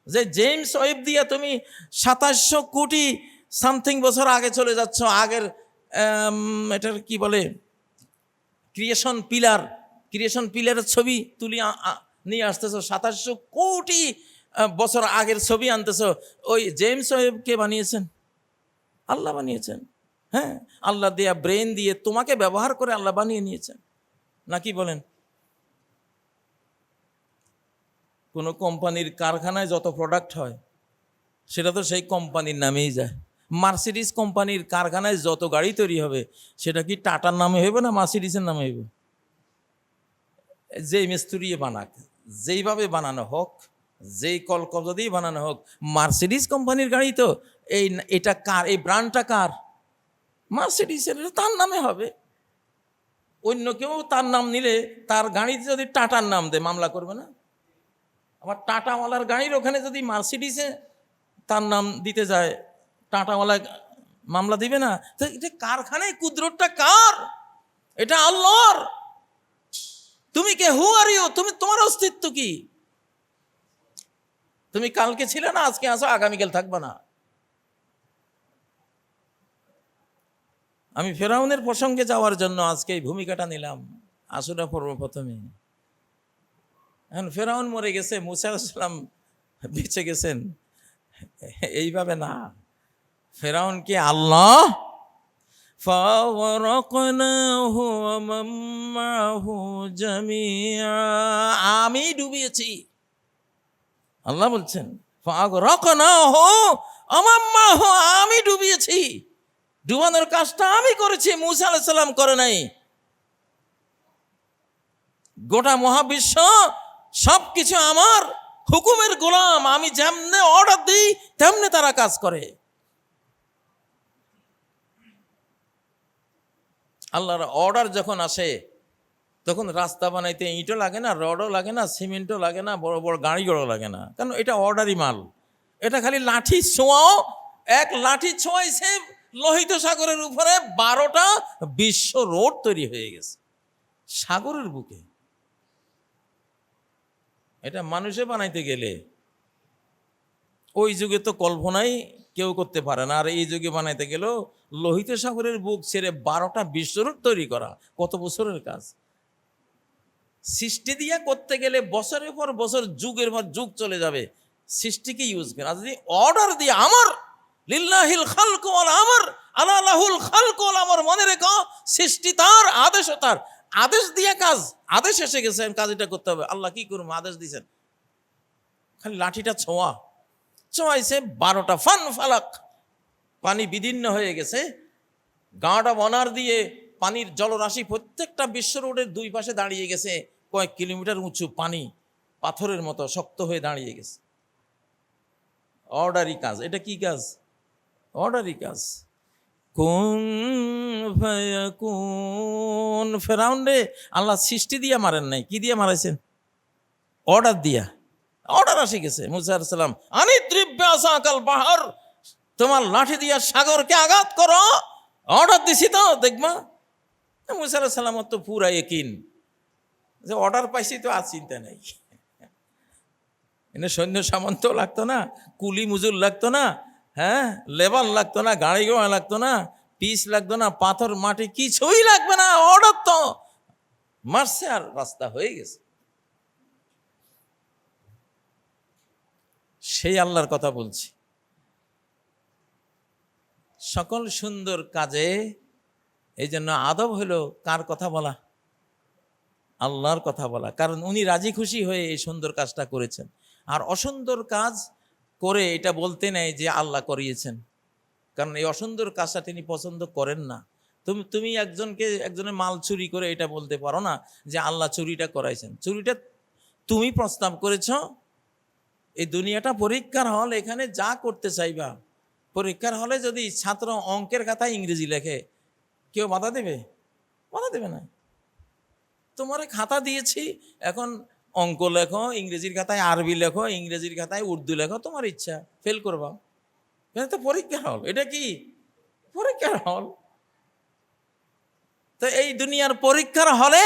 যে জেমস ওয়েব দিয়া তুমি 2700 কোটি সামথিং বছর আগে চলে যাচ্ছ। আগের এটার কি বলে, ক্রিয়েশন পিলারের ছবি তুলি নিয়ে আসতেছো, 2700 কোটি বছর আগের ছবি আনতেছো। ওই জেমস ওয়েবকে বানিয়েছেন? আল্লাহ বানিয়েছেন। হ্যাঁ, আল্লাহ দেয়া ব্রেন দিয়ে তোমাকে ব্যবহার করে আল্লাহ বানিয়ে নিয়েছেন। নাকি বলেন? কোনো কোম্পানির কারখানায় যত প্রোডাক্ট হয় সেটা তো সেই কোম্পানির নামেই যায়। মার্সিডিস কোম্পানির কারখানায় যত গাড়ি তৈরি হবে সেটা কি টাটার নামে হইবে না মার্সিডিসের নামে হইবে? যেই মিস্ত্রি বানাক, যেইভাবে বানানো হোক, যেই কলকবজা দিয়ে বানানো হোক, মার্সিডিস কোম্পানির গাড়ি তো এটা কার? এই ব্র্যান্ডটা কার? মার্সিডিসের, তার নামে হবে। অন্য কেউ তার নাম নিলে তার গাড়িতে যদি টাটার নাম দেয়, মামলা করবে না? আবার টাটাওয়ালার গাড়ির ওখানে যদি মার্সিডিসে তার নাম দিতে যায়, টাটাওয়ালা মামলা দিবে না? তো এটা কারখানায় কুদরতটা কার? এটা আল্লাহর। তুমি কে? হু আর ইউ? তোমার অস্তিত্ব কি? তুমি কালকে ছিলে না, আজকে আসো, আগামীকাল থাকবে না। আমি ফেরাউনের প্রসঙ্গে যাওয়ার জন্য আজকে এই ভূমিকাটা নিলাম। আসুরা পড়ব প্রথমে। এখন ফেরাউন মরে গেছে, মুসা আলাইহিস সালাম বেঁচে গেছেন, এইভাবে না। ফেরাউনকে আল্লাহ ফাওয়ারাকনাহু ওয়া মান মাহু জামিআ, আমি ডুবিয়েছি। আল্লাহ বলছেন ফাগরাকনাহু আমাম্মাহু, আমি ডুবিয়েছি, ডুবানোর কাজটা আমি করেছি, মূসা আলাইহিস সালাম করে নাই। গোটা মহাবিশ্ব সবকিছু আমার হুকুমের গোলাম, আমি যেমনে অর্ডার দিই তেমনি তারা কাজ করে। আল্লাহর অর্ডার যখন আসে তখন রাস্তা বানাইতে ইটও লাগে না, রডও লাগে না, সিমেন্টও লাগে না, বড় বড় গাড়িগুলো লাগে না, কারণ এটা অর্ডারই মাল। এটা খালি লাঠি ছোঁয়াও, এক লাঠি ছোঁয়াই সে লোহিত সাগরের উপরে 12টা বিশ্ব রোড তৈরি হয়ে গেছে সাগরের বুকে। এটা মানুষে বানাইতে গেলে ওই যুগে তো কল্পনাই কেউ করতে পারে না, আর এই যুগে বানাইতে গেলেও লোহিত সাগরের বুক ছেড়ে 12টা বিশ্ব রোড তৈরি করা কত বছরের কাজ। সৃষ্টি দিয়া করতে গেলে বছরের পর বছর, যুগের পর যুগ চলে যাবে। সৃষ্টিকে ইউজ করে, আর যদি অর্ডার দিয়ে আমার লিল্লাহিল খালকু ওয়াল আমর আলা লাহুল খালকু ওয়াল আমর, মনে রেখো সৃষ্টি তার, আদেশও তার। আদেশ দিয়ে কাজ, আদেশ এসে গেছে কাজ এটা করতে হবে, আল্লাহ কি করবো আদেশ দিয়েছেন, খালি লাঠিটা ছোঁয়াইছে 12টা ফান ফালাক, পানি বিদীর্ণ হয়ে গেছে। গাঁটা বনার দিয়ে পানির জলরাশি প্রত্যেকটা বিশ্ব রোডের দুই পাশে দাঁড়িয়ে গেছে, কয়েক কিলোমিটার উঁচু পানি পাথরের মতো শক্ত হয়ে দাঁড়িয়ে গেছে। অর্ডারি কাজ, এটা কি কাজ? অর্ডারি কাজ। কুন ফায়াকুন, ফেরাউন রে আল্লাহ সৃষ্টি দিয়া মারেন নাই, কি দিয়ে মারাইছেন? অর্ডার দিয়া। অর্ডার আসে গেছে মুসা আলাইহিস সালাম, আনিদ্রিব বিআসাকাল বাহর, তোমার লাঠি দিয়া সাগরকে আঘাত করো, অর্ডার দিছি তো দেখবা। মুসা আলাইহিস সালাম তো পুরা ইয়াকিন যে অর্ডার পাইছি তো আর চিন্তা নেই। এনে সৈন্য সামন্ত লাগতো না, কুলি মুজুর লাগতো না, হ্যাঁ লেবার লাগতো না, গাড়ি ঘোড়া লাগতো না, পিস লাগতো না, পাথর মাটি কিছুই লাগবে না, অর্ডার তো মারছে আর রাস্তা হয়ে গেছে। সেই আল্লাহর কথা বলছি। সকল সুন্দর কাজে এই জন্য আদব হলো কার কথা বলা? আল্লাহর কথা বলা, কারণ উনি রাজি খুশি হয়ে এই সুন্দর কাজটা করেছেন। আর অসুন্দর কাজ করে এটা বলতে নেই যে আল্লাহ করিয়েছেন, কারণ এই অসুন্দর কাজটা তিনি পছন্দ করেন না। তুমি একজনের মাল চুরি করে এটা বলতে পারো না যে আল্লাহ চুরিটা করাইছেন। চুরিটা তুমি প্রস্তাব করেছ। এই দুনিয়াটা পরীক্ষার হল, এখানে যা করতে চাইবা। পরীক্ষার হলে যদি ছাত্র অঙ্কের খাতায় ইংরেজি লেখে, কেউ বাধা দেবে? বাধা দেবে না। তোমার খাতা দিয়েছি, এখন অঙ্ক লেখো, ইংরেজির খাতায় আরবি লেখো, ইংরেজির খাতায় উর্দু লেখো, তোমার ইচ্ছা, ফেল করবা। এটা তো পরীক্ষার হল, এটা কি পরীক্ষার হল? তো এই দুনিয়ার পরীক্ষার হলে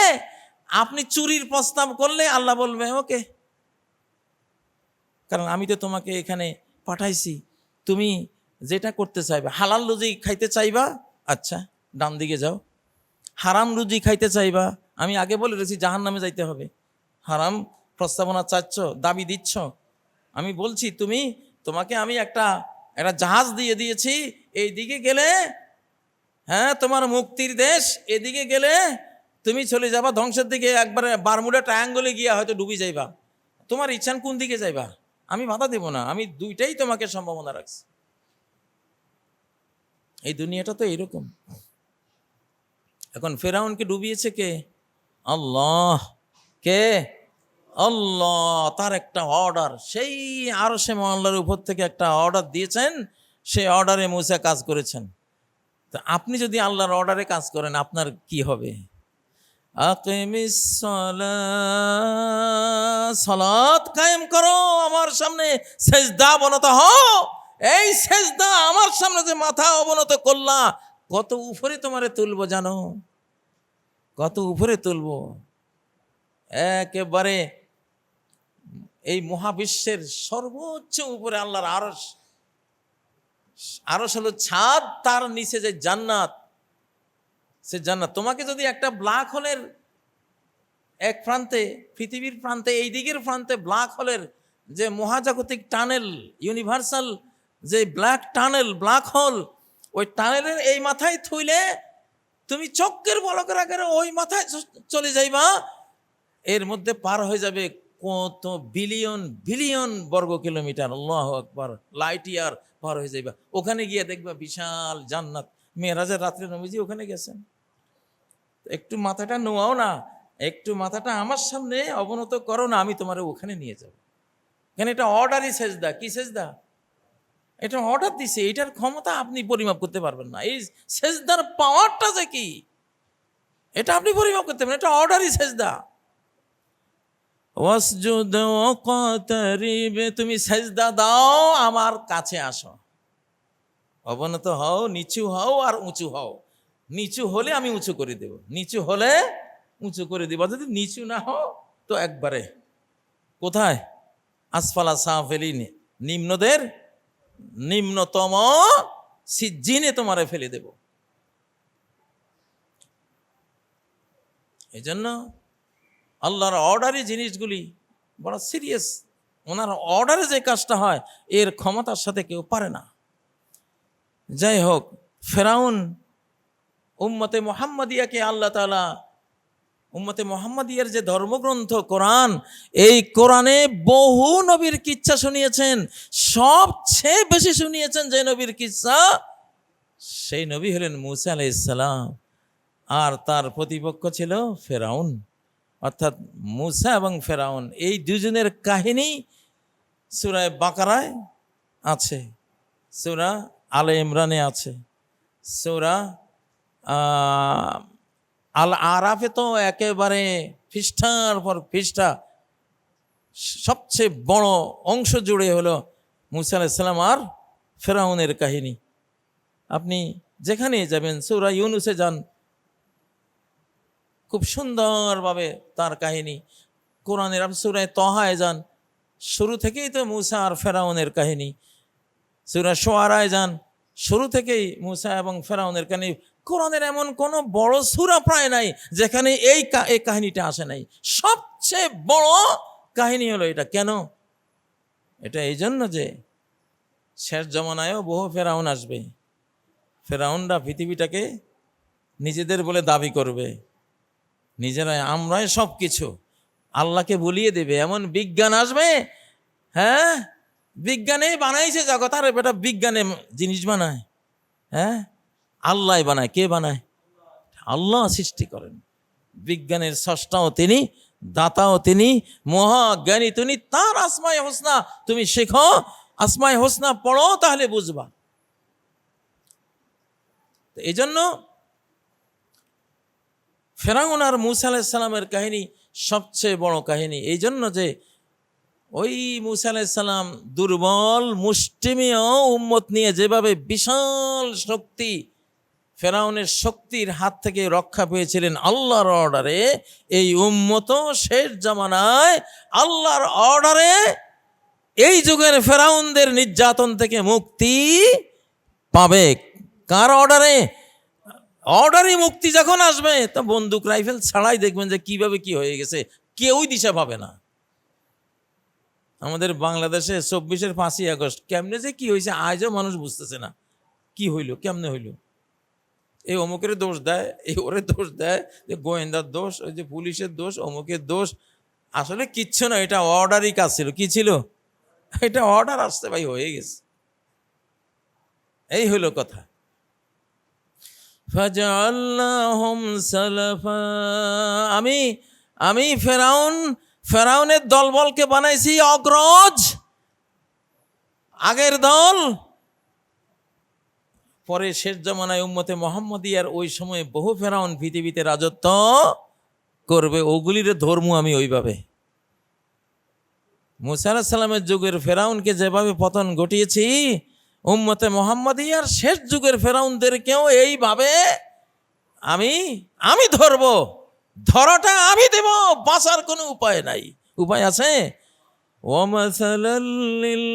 আপনি চুরির প্রস্তাব করলে আল্লাহ বলবে ওকে, কারণ আমি তো তোমাকে এখানে পাঠাইছি, তুমি যেটা করতে চাইবা। হালাল রুজি খাইতে চাইবা, আচ্ছা ডান দিকে যাও। হারাম রুজি খাইতে চাইবা, আমি আগে বলে রেখেছি জাহান্নামে যাইতে হবে। হারাম প্রস্তাবনা চাচ্ছ, দাবি দিচ্ছ, আমি বলছি তোমাকে আমি একটা জাহাজ দিয়ে দিয়েছি, এই দিকে গেলে হ্যাঁ তোমার মুক্তির দেশ, এদিকে গেলে তুমি চলে যাবা ধ্বংসের দিকে, একবারে বারমুডা ট্রায়াঙ্গলে গিয়া হয়তো ডুবি যাইবা। তোমার ইচ্ছান কোন দিকে যাইবা, আমি বাধা দেব না, আমি দুইটাই তোমাকে সম্ভাবনা রাখছি। এই দুনিয়াটা তো এরকম। এখন ফেরাউনকে ডুবিয়েছে কে? আল্লাহ। কে? আল্লাহ। তার একটা অর্ডার, সেই আরশে মহল্লার উপর থেকে একটা অর্ডার দিয়েছেন, সেই অর্ডারে মুসা কাজ করেছেন। তো আপনি যদি আল্লাহর অর্ডারে কাজ করেন আপনার কি হবে? আকিমিস সালাত কায়েম করো, আমার সামনে সেজদা অবনত হও। এই সেজদা আমার সামনে যে মাথা অবনত করলা, কত উপরে তোমারে তুলবো জানো? কত উপরে তুলবো? একেবারে এই মহাবিশ্বের সর্বোচ্চ উপরে আল্লাহর আরশ। আরশ হলো ছাদ, তার নিচে যে জান্নাত, সে জান্নাত। তোমাকে যদি একটা ব্ল্যাক হোলের এক প্রান্তে, পৃথিবীর প্রান্তে, এই দিকের প্রান্তে ব্ল্যাক হোলের যে মহাজাগতিক টানেল, ইউনিভার্সাল যে ব্ল্যাক টানেল, ব্ল্যাক হোল, ওই টানেলের এই মাথায় থুইলে তুমি চক্কের পলকের আকারে ওই মাথায় চলে যাইবা। এর মধ্যে পার হয়ে যাবে কত বিলিয়ন বিলিয়ন বর্গ কিলোমিটার, আল্লাহু আকবার, লাইট ইয়ার পার হয়ে যাইবা। ওখানে গিয়ে দেখবা বিশাল জান্নাত। মেরাজের রাত্রে নবীজি ওখানে গেছেন। একটু মাথাটা নোয়াও না, একটু মাথাটা আমার সামনে অবনত করো না, আমি তোমার ওখানে নিয়ে যাব। কেন? এটা অর্ডারই সেজদা। কি সেজদা? এটা অর্ডার দিছে, এটার ক্ষমতা আপনি পরিমাপ করতে পারবেন না। এই সেজদার পাওয়ারটা যে কি, এটা আপনি পরিমাপ করতে পারবেন। এটা অর্ডারই সেজদা। ওয়াসজুদ ওয়াকতারিব, তুমি সেজদা দাও, আমার কাছে আসো। অবনত হও, নিচু হও আর উঁচু হও। নিচু হলে আমি উঁচু করে দেব, নিচু হলে উঁচু করে দেব। যদি নিচু না হও তো একবারে কোথায়? আসফালা সাফিলিন, নিম্নদের নিম্নতম সিজ্জিনে তোমারে ফেলে দেব। এই জন্য আল্লাহর অর্ডারি জিনিসগুলি বড় সিরিয়াস। ওনার অর্ডারে যে কাজটা হয় এর ক্ষমতার সাথে কেউ পারে না। যাই হোক, ফেরাউন উম্মতে মুহাম্মাদিয়াকে আল্লাহ তাআলা, উম্মতে মুহাম্মাদিয়ার যে ধর্মগ্রন্থ কোরআন, এই কোরআনে বহু নবীর কিচ্ছা শুনিয়েছেন। সবচেয়ে বেশি শুনিয়েছেন যে নবীর কিচ্ছা, সেই নবী হলেন মূসা আলাইহিস সালাম, আর তার প্রতিপক্ষ ছিল ফেরাউন। অর্থাৎ মূসা এবং ফেরাউন, এই দুজনের কাহিনী সূরা বাকারায় আছে, সূরা আলে ইমরানে আছে, সূরা আল আরাফে তো একেবারে পৃষ্ঠার পর পৃষ্ঠা, সবচেয়ে বড় অংশ জুড়ে হলো মূসা আলাইহিস সালাম আর ফেরাউনের কাহিনী। আপনি যেখানে যাবেন, সূরা ইউনুসে যান, খুব সুন্দরভাবে তার কাহিনী। কোরআনের সূরা তহায় যান, শুরু থেকেই তো মূসা আর ফেরাউনের কাহিনী। সূরা শুআরায় যান, শুরু থেকেই মূসা এবং ফেরাউনের কাহিনী। কোরআনের এমন কোনো বড় সূরা প্রায় নাই যেখানে এই কাহিনীটা আসে নাই। সবচেয়ে বড় কাহিনী হলো এটা। কেন? এটা এই জন্য যে শেষ জমানায়ও বহু ফেরাউন আসবে। ফেরাউনরা পৃথিবীটাকে নিজেদের বলে দাবি করবে, নিজেরাই আমরাই সব কিছু, আল্লাহকে বলিয়ে দেবে। এমন বিজ্ঞান আসবে, হ্যাঁ, বিজ্ঞানে বানাইছে জগৎ, আর বেটা বিজ্ঞানে জিনিস বানায়? হ্যাঁ, আল্লাহ বানায়। কে বানায়? আল্লাহ সৃষ্টি করেন। বিজ্ঞানের স্রষ্টাও তিনি, দাতাও তিনি, মহাজ্ঞানী তিনি। তার আসমায়ে হোসনা তুমি শেখো, আসমায়ে হোসনা পড়ো, তাহলে বুঝবা। এই জন্য ফেরাউন আর মূসা আলাইহিস সালামের কাহিনী সবচেয়ে বড় কাহিনী। এই জন্য যে ওই মূসা আলাইহিস সালাম দুর্বল মুষ্টিমেয় উম্মত নিয়ে যেভাবে বিশাল শক্তি, ফেরাউনের শক্তির হাত থেকে রক্ষা পেয়েছিলেন আল্লাহর অর্ডারে, এই উম্মত শেষ জামানায় আল্লাহর অর্ডারে এই যুগের ফেরাউনদের নির্যাতন থেকে মুক্তি পাবে। কার অর্ডারে? অর্ডারই মুক্তি যখন আসবে, তো বন্দুক রাইফেল ছাড়াই দেখবেন যে কিভাবে কি হয়ে গেছে, কেউই দিশা পাবে না। আমাদের বাংলাদেশে 24-এর 5ই আগস্ট কেমনে যে কি হয়েছে আজও মানুষ বুঝতেছে না। কি হইল, কেমনে হইল? এই অমুকের দোষ দেয়, এই ওরে দোষ দেয়, যে গোয়েন্দার দোষ, ওই যে পুলিশের দোষ, অমুকের দোষ। আসলে কিচ্ছু না, এটা অর্ডারই কাজ ছিল। কি ছিল? এটা অর্ডার আসতে ভাই, হয়ে গেছে। এই হইল কথা। ফাজআলনাহুম সালাফা, আমি ফেরাউনের দলবলকে বানাইছি অগ্রজ, আগের দল। পরে শেষ জামানায় উম্মতে মুহাম্মাদিয়ার ওই সময় বহু ফেরাউন পৃথিবীতে রাজত্ব করবে, ওগুলির ধর্ম আমি ওইভাবে। মূসা আলাইহিস সালামের যুগের ফেরাউনকে যেভাবে পতন ঘটিয়েছি, উম্মতে মুহাম্মাদিয়ার শেষ যুগের ফেরাউনদেরকেও এইভাবে আমি ধরব, ধরাটা আমি দেব, বাঁচার কোনো উপায় নাই। উপায় আছে? ওয়ামাসালাল লিল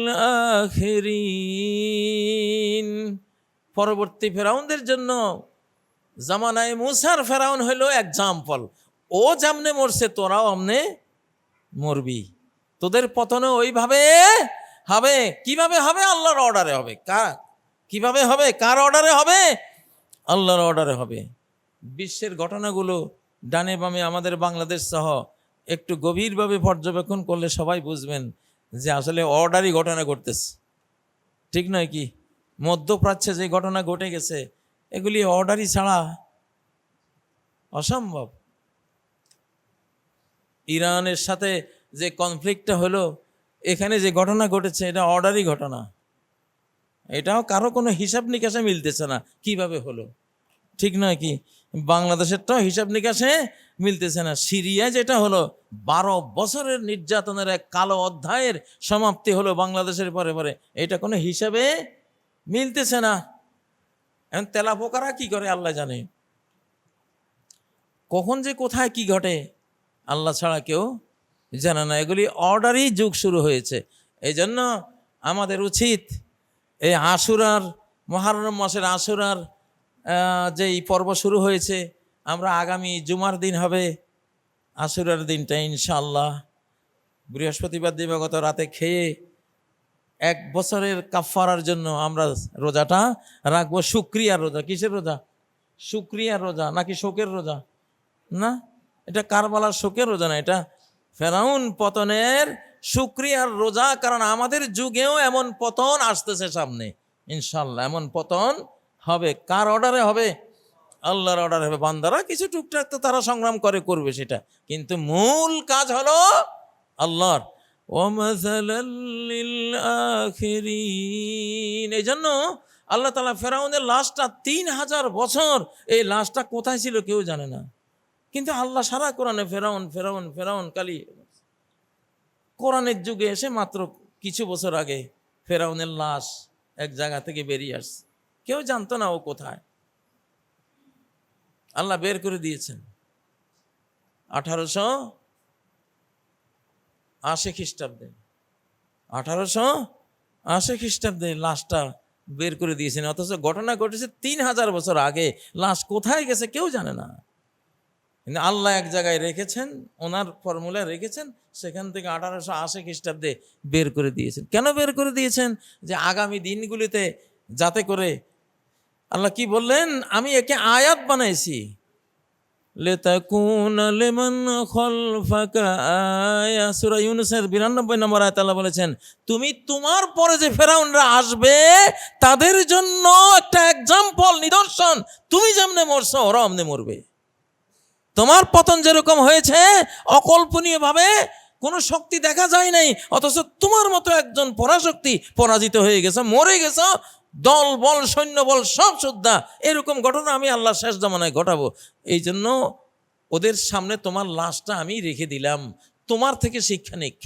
আখিরিন, পরবর্তী ফেরাউনদের জন্য জামানায় মূসার ফেরাউন হইল এক্সাম্পল। ও যেমনে মরছে তোরাও আমনে মরবি, তোদের পতনও ওইভাবে হবে। কিভাবে হবে? আল্লাহর অর্ডারে হবে। কিভাবে হবে? কার অর্ডারে হবে? আল্লাহর অর্ডারে হবে। বিশ্বের ঘটনাগুলো ডানে বামে আমাদের বাংলাদেশ সহ একটু গভীরভাবে পর্যবেক্ষণ করলে সবাই বুঝবেন যে আসলে অর্ডারই ঘটনা ঘটতেছে, ঠিক নয় কি? মধ্যপ্রাচ্যে যে ঘটনা ঘটে গেছে এগুলি অর্ডারই ছাড়া অসম্ভব। ইরানের সাথে যে কনফ্লিক্টটা হলো, এখানে যে ঘটনা ঘটেছে এটা অর্ডারই ঘটনা, এটাও কারো কোনো হিসাব নিকাশে মিলতেছে না কিভাবে হলো, ঠিক নয় কি? বাংলাদেশেরটাও হিসাব নিকাশে মিলতেছে না। সিরিয়ায় যেটা হলো 12 বছরের নির্যাতনের এক কালো অধ্যায়ের সমাপ্তি হলো বাংলাদেশের পরে পরে, এটা কোনো হিসাবে মিলতেছে না। এখন তেলাপোকারা কি করে আল্লাহ জানে, কখন যে কোথায় কি ঘটে আল্লাহ ছাড়া কেউ জানে না। এগুলি অর্ডারই যুগ শুরু হয়েছে। এই জন্য আমাদের উচিত এই আশুরার, মুহররম মাসের আশুরার যেই পর্ব শুরু হয়েছে, আমরা আগামী জুমার দিন হবে আশুরার দিনটা ইনশাআল্লাহ, বৃহস্পতিবার দিবাগত রাতে খেয়ে 1 বছরের কাফারার জন্য আমরা রোজাটা রাখবো। শুকরিয়ার রোজা। কিসের রোজা? শুকরিয়ার রোজা নাকি শোকের রোজা? না, এটা কারবালার শোকের রোজা না, এটা ফেরাউন পতনের শুকরিয়ার রোজা। কারণ আমাদের যুগেও এমন পতন আসতেছে সামনে ইনশাআল্লাহ, এমন পতন হবে। কার অর্ডারে হবে? আল্লাহর অর্ডারে হবে। বান্দারা কিছু টুকটাক তো তারা সংগ্রাম করে করবে সেটা, কিন্তু মূল কাজ হলো আল্লাহর। এই জন্য আল্লাহ তাআলা ফেরাউনের লাশটা 3000 বছর, এই লাশটা কোথায় ছিল কেউ জানে না, কিন্তু আল্লাহ সারা কোরআনে ফেরাউন ফেরাউন ফেরাউন কালি। কোরআনের যুগে এসে মাত্র কিছু বছর আগে ফেরাউনের লাশ এক জায়গা থেকে বেরিয়ে আসছে, কেউ জানতো না ও কোথায়। আল্লাহ বের করে দিয়েছেন 1880 খ্রিস্টাব্দে। 1880 খ্রিস্টাব্দে লাশটা বের করে দিয়েছেন, অথচ ঘটনা ঘটেছে 3000 বছর আগে। লাশ কোথায় গেছে কেউ জানে না, কিন্তু আল্লাহ এক জায়গায় রেখেছেন, ওনার ফর্মুলা রেখেছেন, সেখান থেকে 1880 খ্রিস্টাব্দে বের করে দিয়েছেন। কেন বের করে দিয়েছেন? যে আগামী দিনগুলিতে যাতে করে, আল্লাহ কি বললেন, আমি একে আয়াত বানাইছি, লিতাকুনা লিমান খালফাকা আয়া। সূরা ইউনূসের 92 নম্বর আয়াতে আল্লাহ বলেছেন, তুমি তোমার পরে যে ফেরাউনরা আসবে তাদের জন্য একটা এক্সাম্পল, নিদর্শন। তুমি যেমনে মরছো ওরা অমনে মরবে। তোমার পতন যেরকম হয়েছে অকল্পনীয় ভাবে, কোনো শক্তি দেখা যায় নাই, অথচ তোমার মতো একজন পরাশক্তি পরাজিত হয়ে গেছে, মরে গেছে, দল বল সৈন্য বল সব শ্রদ্ধা। এরকম ঘটনা আমি আল্লাহ শেষ জামানায় ঘটাবো। এই জন্য ওদের সামনে তোমার লাশটা আমি রেখে দিলাম, তোমার থেকে শিক্ষা নিক,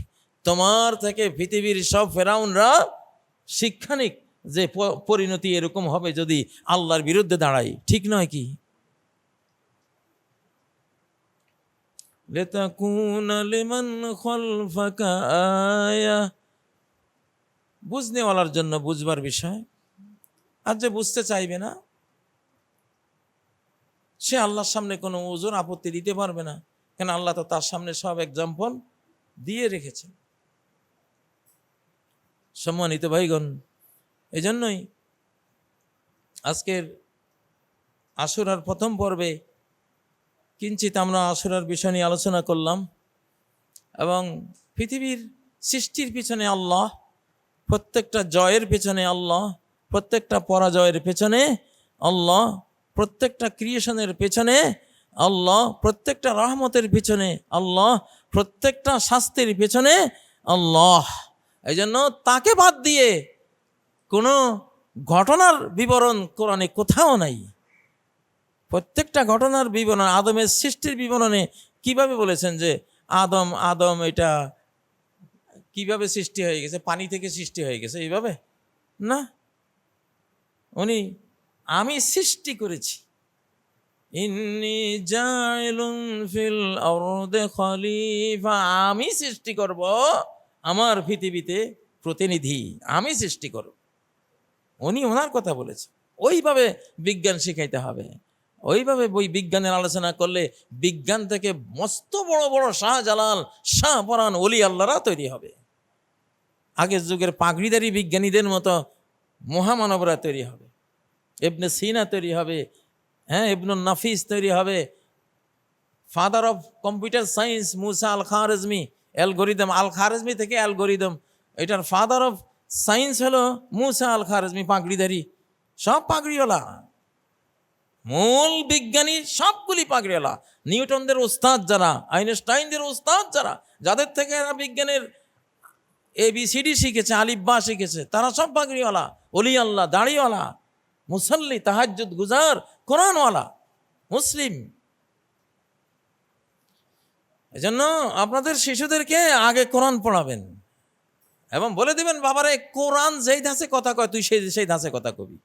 তোমার থেকে পৃথিবীর সব ফেরাউনরা শিক্ষা নিক, যে পরিণতি এরকম হবে যদি আল্লাহর বিরুদ্ধে দাঁড়াই, ঠিক নয় কি? লিতাকুনা লিমান খালফাকা আয়া, বুঝনেওয়ালার জন্য বুঝবার বিষয়। আর যে বুঝতে চাইবে না সে আল্লাহর সামনে কোনো ওজোর আপত্তি দিতে পারবে না, কেন আল্লাহ তো তার সামনে সব এক্সাম্পল দিয়ে রেখেছে। সম্মানিত ভাইগণ, এই জন্যই আজকের আশুরার প্রথম পর্বে কিঞ্চিত আমরা আশুরার বিষয় নিয়ে আলোচনা করলাম, এবং পৃথিবীর সৃষ্টির পিছনে আল্লাহ, প্রত্যেকটা জয়ের পেছনে আল্লাহ, প্রত্যেকটা পরাজয়ের পেছনে আল্লাহ, প্রত্যেকটা ক্রিয়েশনের পেছনে আল্লাহ, প্রত্যেকটা রহমতের পেছনে আল্লাহ, প্রত্যেকটা শাস্তির পেছনে আল্লাহ। এই জন্য তাকে বাদ দিয়ে কোনো ঘটনার বিবরণ কোরআনে কোথাও নাই। প্রত্যেকটা ঘটনার বিবরণ, আদমের সৃষ্টির বিবরণে কিভাবে বলেছেন যে আদম এটা কিভাবে সৃষ্টি হয়ে গেছে, পানি থেকে সৃষ্টি হয়ে গেছে, এইভাবে না। উনি আমি সৃষ্টি করেছি, ইন্নী জাইলুন ফিল আরদি খলিফা, আমি সৃষ্টি করব আমার পৃথিবীতে প্রতিনিধি, আমি সৃষ্টি করব। উনি ওনার কথা বলেছে। ওইভাবে বিজ্ঞান শিখাইতে হবে, ওইভাবে বই বিজ্ঞানের আলোচনা করলে বিজ্ঞান থেকে মস্ত বড় বড় শাহজালাল, শাহপরান ওলি আল্লাহরা তৈরি হবে। আগের যুগের পাগড়িদারি বিজ্ঞানীদের মতো মহামানবরা তৈরি হবে, ইবনে সিনা তৈরি হবে, ইবনুন নাফিস তৈরি হবে, ফাদার অফ কম্পিউটার সায়েন্স মুসা আল খারেজমি, অ্যালগোরিদম, আল খারেজমি থেকে অ্যালগোরিদম, এটার ফাদার অফ সায়েন্স হলো মুসা আল খারেজমি, পাগড়িধারী, সব পাগড়িওয়ালা, মূল বিজ্ঞানী সবগুলি পাগড়িওয়ালা। নিউটনদের ওস্তাদ যারা, আইনস্টাইনদের ওস্তাদ যারা, যাদের থেকে এরা বিজ্ঞানের ABCD শিখেছে, আলিফ বা শিখেছে, তারা সব পাগড়িওয়ালা, ওলি আল্লাহ, দাড়িওয়ালা, মুসল্লি, তাহাজ্জুদ গুজার, কোরআনওয়ালা, মুসলিম। এজন্য আপনাদের শিশুদেরকে আগে কোরআন পড়াবেন এবং বলে দিবেন, বাবারে কোরআন যেই ধাঁচে কথা কয় তুই সেই ধাঁচে কথা কবি।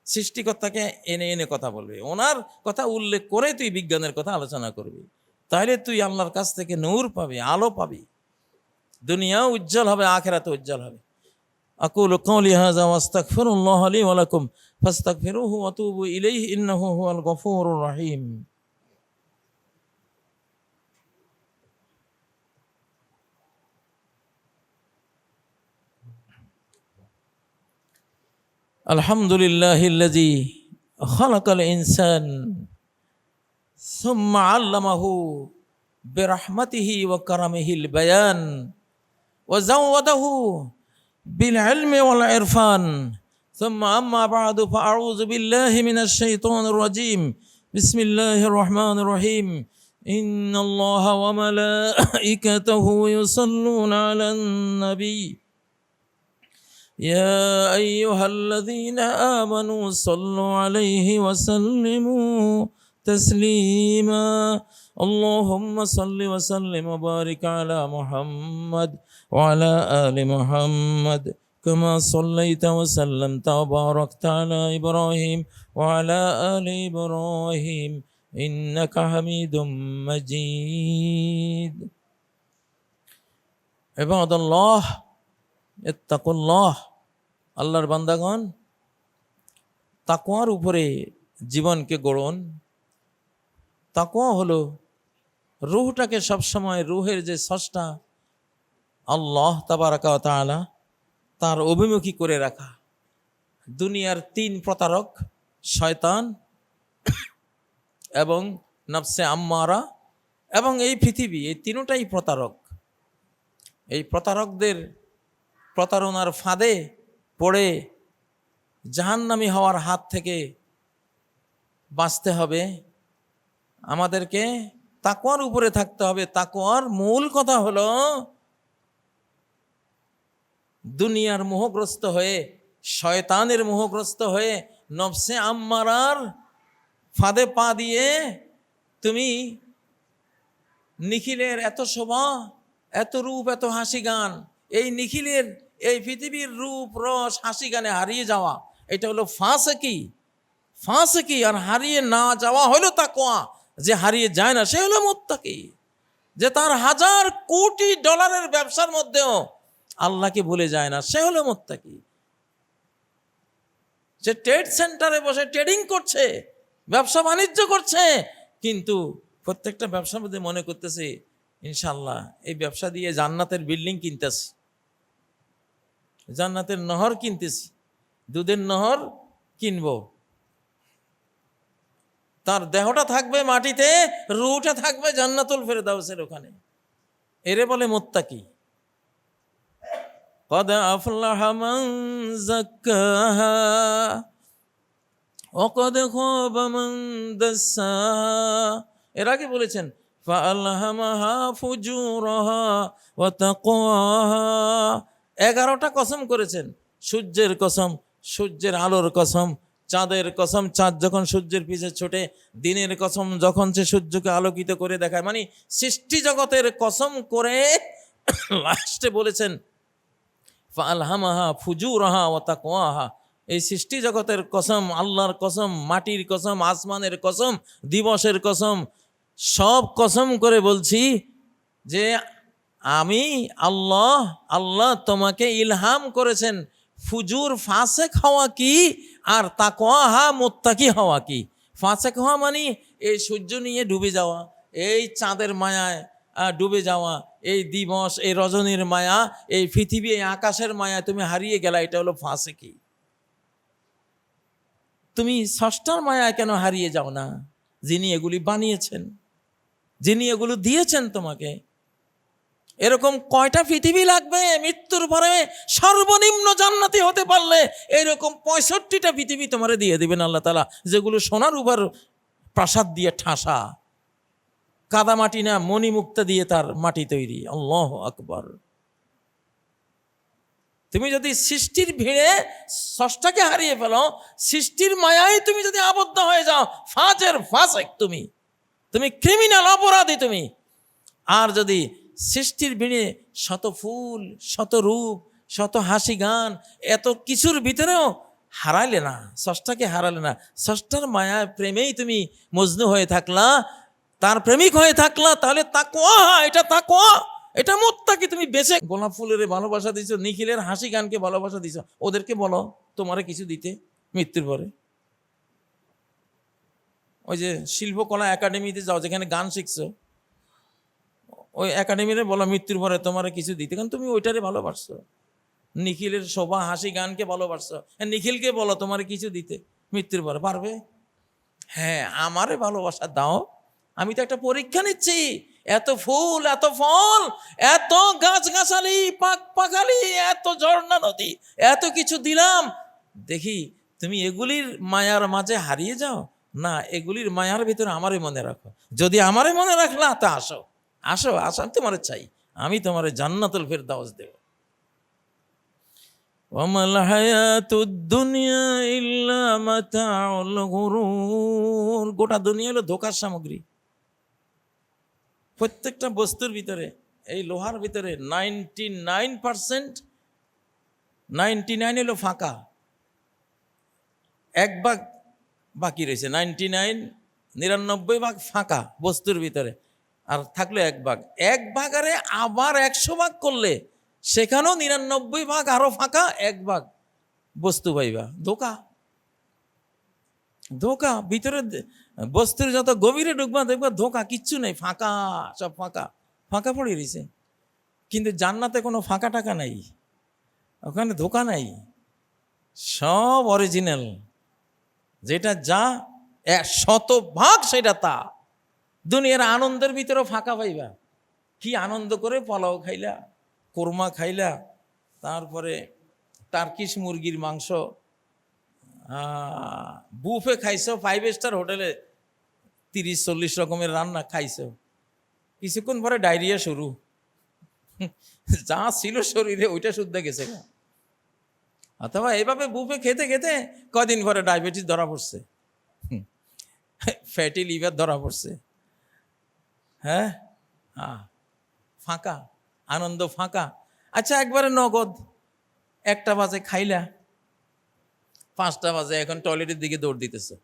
সৃষ্টিকর্তাকে এনে এনে কথা বলবি, ওনার কথা উল্লেখ করে তুই বিজ্ঞানের কথা আলোচনা করবি, তাহলে তুই আল্লাহর কাছ থেকে নূর পাবি, আলো পাবি, দুনিয়া উজ্জ্বল হবে, আখিরাতে উজ্জ্বল হবে। আকুলু কাওলি হাযা ওয়া আস্তাগফিরুল্লাহ লি ওয়া লাকুম ফাস্তাগফিরুহু ওয়া তুবু ইলাইহি ইন্নাহু হুয়াল গফুরুর রহিম। আলহামদুলিল্লাহিল্লাযী খালাকাল ইনসান সুম্মা আল্লামাহু বিরহমাতিহি ওয়া কারামিহিল বায়ান ওয়া যাওয়াদাহু বিল ইলমি ওয়াল ইরফান। সুম্মা আম্মা বা'দু ফাআউযু বিল্লাহি মিনাশ শাইতানির রাজীম। বিসমিল্লাহির রহমানির রহিম। ইন্নাল্লাহা ওয়া মালাইকাতাহু ইউসাল্লুনা আলান নবী يا أيها الذين آمنوا صلوا عليه وسلموا تسليما اللهم صل وسلم وبارك على محمد وعلى آل محمد كما صليت وسلمت وباركت على إبراهيم وعلى آل إبراهيم إنك حميد مجيد عباد الله اتقوا الله। আল্লাহর বান্দাগণ, তাকওয়ার উপরে জীবনকে গড়ুন। তাকওয়া হলো রূহটাকে সবসময়, রূহের যে স্রষ্টা আল্লাহ তাবারাকা ওয়া তাআলা, তার অভিমুখী করে রাখা। দুনিয়ার 3 প্রতারক, শয়তান এবং নফসে আম্মারা এবং এই পৃথিবী, এই তিনটাই প্রতারক। এই প্রতারকদের প্রতারণার ফাঁদে পড়ে জাহান্নামী হওয়ার হাত থেকে বাঁচতে হবে। আমাদেরকে তাকওয়ার উপরে থাকতে হবে। তাকওয়ার মূল কথা হলো দুনিয়ার মোহগ্রস্ত হয়ে, শয়তানের মোহগ্রস্ত হয়ে, নফসে আম্মারার ফাঁদে পা দিয়ে তুমি নিখিলের এত শোভা, এত রূপ, এত হাসি গান, এই নিখিলের, এই পৃথিবীর রূপ রস হাসি গানে হারিয়ে যাওয়া, এটা হলো ফাঁসেকি। আর হারিয়ে না যাওয়া হলো তাকওয়া। যে হারিয়ে যায় না সে হলো মুত্তাকি। যে তার $1000 কোটি ব্যবসার মধ্যেও আল্লাহকে ভুলে যায় না সে হলো মুত্তাকি। যে ট্রেড সেন্টারে বসে ট্রেডিং করছে, ব্যবসা বাণিজ্য করছে, কিন্তু প্রত্যেকটা ব্যবসার মধ্যে মনে করতেছে ইনশাল্লাহ এই ব্যবসা দিয়ে জান্নাতের বিল্ডিং কিনতেছি, জান্নাতের নহর কিনতেছি, দুধের নহর কিনবো। তার দেহটা থাকবে মাটিতে, রূহটা থাকবে জান্নাতুল ফেরদাউসের ওখানে। এরে বলে মুত্তাকি। قد أفلح من زكاها وقد خاب من دساها। এর আগে বলেছেন فألهمها فجورها وتقواها। 11টা কসম করেছেন। সূর্যের কসম, সূর্যের আলোর কসম, চাঁদের কসম, চাঁদ যখন সূর্যের পিছে ছোটে, দিনের কসম যখন সে সূর্যকে আলোকিত করে দেখায়, মানে সৃষ্টি জগতের কসম করে লাস্টে বলেছেন ফাআলহামাহা ফুজুরাহা ওয়া তাকওয়াহা। এই সৃষ্টি জগতের কসম, আল্লাহর কসম, মাটির কসম, আসমানের কসম, দিবসের কসম, সব কসম করে বলছি যে আমি আল্লাহ তোমাকে ইলহাম করেছেন ফুজুর ফাসেক হওয়া কি আর তাকওয়াহা মুত্তাকি হওয়া কি। ফাসেক হওয়া মানে এই সূর্য নিয়ে ডুবে যাওয়া, এই চাঁদের মায়ায় ডুবে যাওয়া, এই দিবস, এই রজনীর মায়া, এই পৃথিবী, এই আকাশের মায়া তুমি হারিয়ে গেলা, এটা হলো ফাসেকি। তুমি স্রষ্টার মায়ায় কেন হারিয়ে যাও না, যিনি এগুলি বানিয়েছেন? যিনি এগুলো দিয়েছেন তোমাকে। এরকম কয়টা পৃথিবী লাগবে মৃত্যুর পরে সর্বনিম্ন জান্নাতি হতে পারলে? এরকম 65টা পৃথিবী তোমারে দিয়ে দিবেন আল্লাহ তাআলা, যেগুলো সোনার উপর প্রাসাদ দিয়ে ঠাসা, কাদা মাটি না, মণিমুক্তা দিয়ে তার মাটি তৈরি। আল্লাহু আকবার। তুমি যদি সৃষ্টির ভিড়ে স্রষ্টাকে হারিয়ে ফেলো, সৃষ্টির মায়ায় তুমি যদি আবদ্ধ হয়ে যাও, ফাসেক, তুমি ক্রিমিনাল, অপরাধী তুমি। আর যদি সৃষ্টির ভিড়ে শত ফুল, শত রূপ, শত হাসি গান, এত কিছুর ভিতরেও হারাইলে না, স্রষ্টাকে হারালে না, স্রষ্টার মায়া প্রেমেই তুমি মজনু হয়ে থাকলা, তার প্রেমিক হয়ে থাকলা, তাহলে তাকওয়া, এটা তাকওয়া, এটা মুত্তাকি। তুমি বেঁচে গোলাপ ফুলের ভালোবাসা দিছো, নিখিলের হাসি গানকে ভালোবাসা দিছো, ওদেরকে বলো তোমারে কিছু দিতে মৃত্যুর পরে। ওই যে শিল্পকলা একাডেমিতে যাও, যেখানে গান শিখছো, ওই একাডেমিরে বলো মৃত্যুর পরে তোমারে কিছু দিতে, কারণ তুমি ওইটারে ভালোবাসছো। নিখিলের শোভা হাসি গানকে ভালোবাসছো, নিখিলকে বলো তোমারে কিছু দিতে মৃত্যুর পরে, পারবে? হ্যাঁ, আমারে ভালোবাসা দাও, আমি তো একটা পরীক্ষা নিচ্ছি। এত ফুল, এত ফল, এত গাছগাছালি, পাখালি, এত ঝর্ণা নদী, এত কিছু দিলাম, দেখি তুমি এগুলির মায়ার মাঝে হারিয়ে যাও না, এগুলির মায়ার ভিতরে আমারে মনে রাখো। যদি আমারে মনে রাখলা তা আসো, আসো, আসো, আমি তোমারে চাই, আমি তোমারে জান্নাতুল ফেরদাউস দেব। ওয়ামাল হায়াতুদ দুনিয়া ইল্লা মাতাউল গুরুর। গোটা দুনিয়া হলো ধোঁকার সামগ্রী। প্রত্যেকটা বস্তুর ভিতরে, এই লোহার ভিতরে 99%, 99 হলো ফাঁকা, 1 ভাগ বাকি রয়েছে। 99 ভাগ ফাঁকা বস্তুর ভিতরে, আর থাকলো 1 ভাগ। 1 ভাগ আরে আবার 100 ভাগ করলে সেখানেও 99 ভাগ আরো ফাঁকা, 1 ভাগ বস্তু পাইবা। ধোঁকা, ধোঁকা। ভিতরে বস্তুর যত গভীরে ঢুকবা দেখবা ধোঁকা, কিচ্ছু নেই, ফাঁকা, সব ফাঁকা, ফাঁকা পড়ে রয়েছে। কিন্তু জান্নাতে কোনো ফাঁকা টাকা নাই, ওখানে ধোঁকা নাই, সব অরিজিনাল, যেটা যা 100% সেটা তা। দুনিয়ার আনন্দের ভিতরেও ফাঁকা পাইবা। কি আনন্দ করে পোলাও খাইলা, কোরমা খাইলা, তারপরে টার্কিশ মুরগির মাংস, বুফে খাইছো, 5 স্টার হোটেলে 30-40 রকমের রান্না খাইছো, কিছুক্ষণ পরে ডায়রিয়া শুরু, যা ছিল শরীরে ওইটা শুদ্ধ গেছে। অথবা এইভাবে বুফে খেতে খেতে কদিন পরে ডায়াবেটিস ধরা পড়ছে, ফ্যাটি লিভার ধরা পড়ছে। হ্যাঁ, ফাঁকা, আনন্দ ফাঁকা। আচ্ছা, একবারে নগদ 1টা বাজে খাইলা, 5টা বাজে এখন টয়লেটের দিকে দৌড় দিতেছে।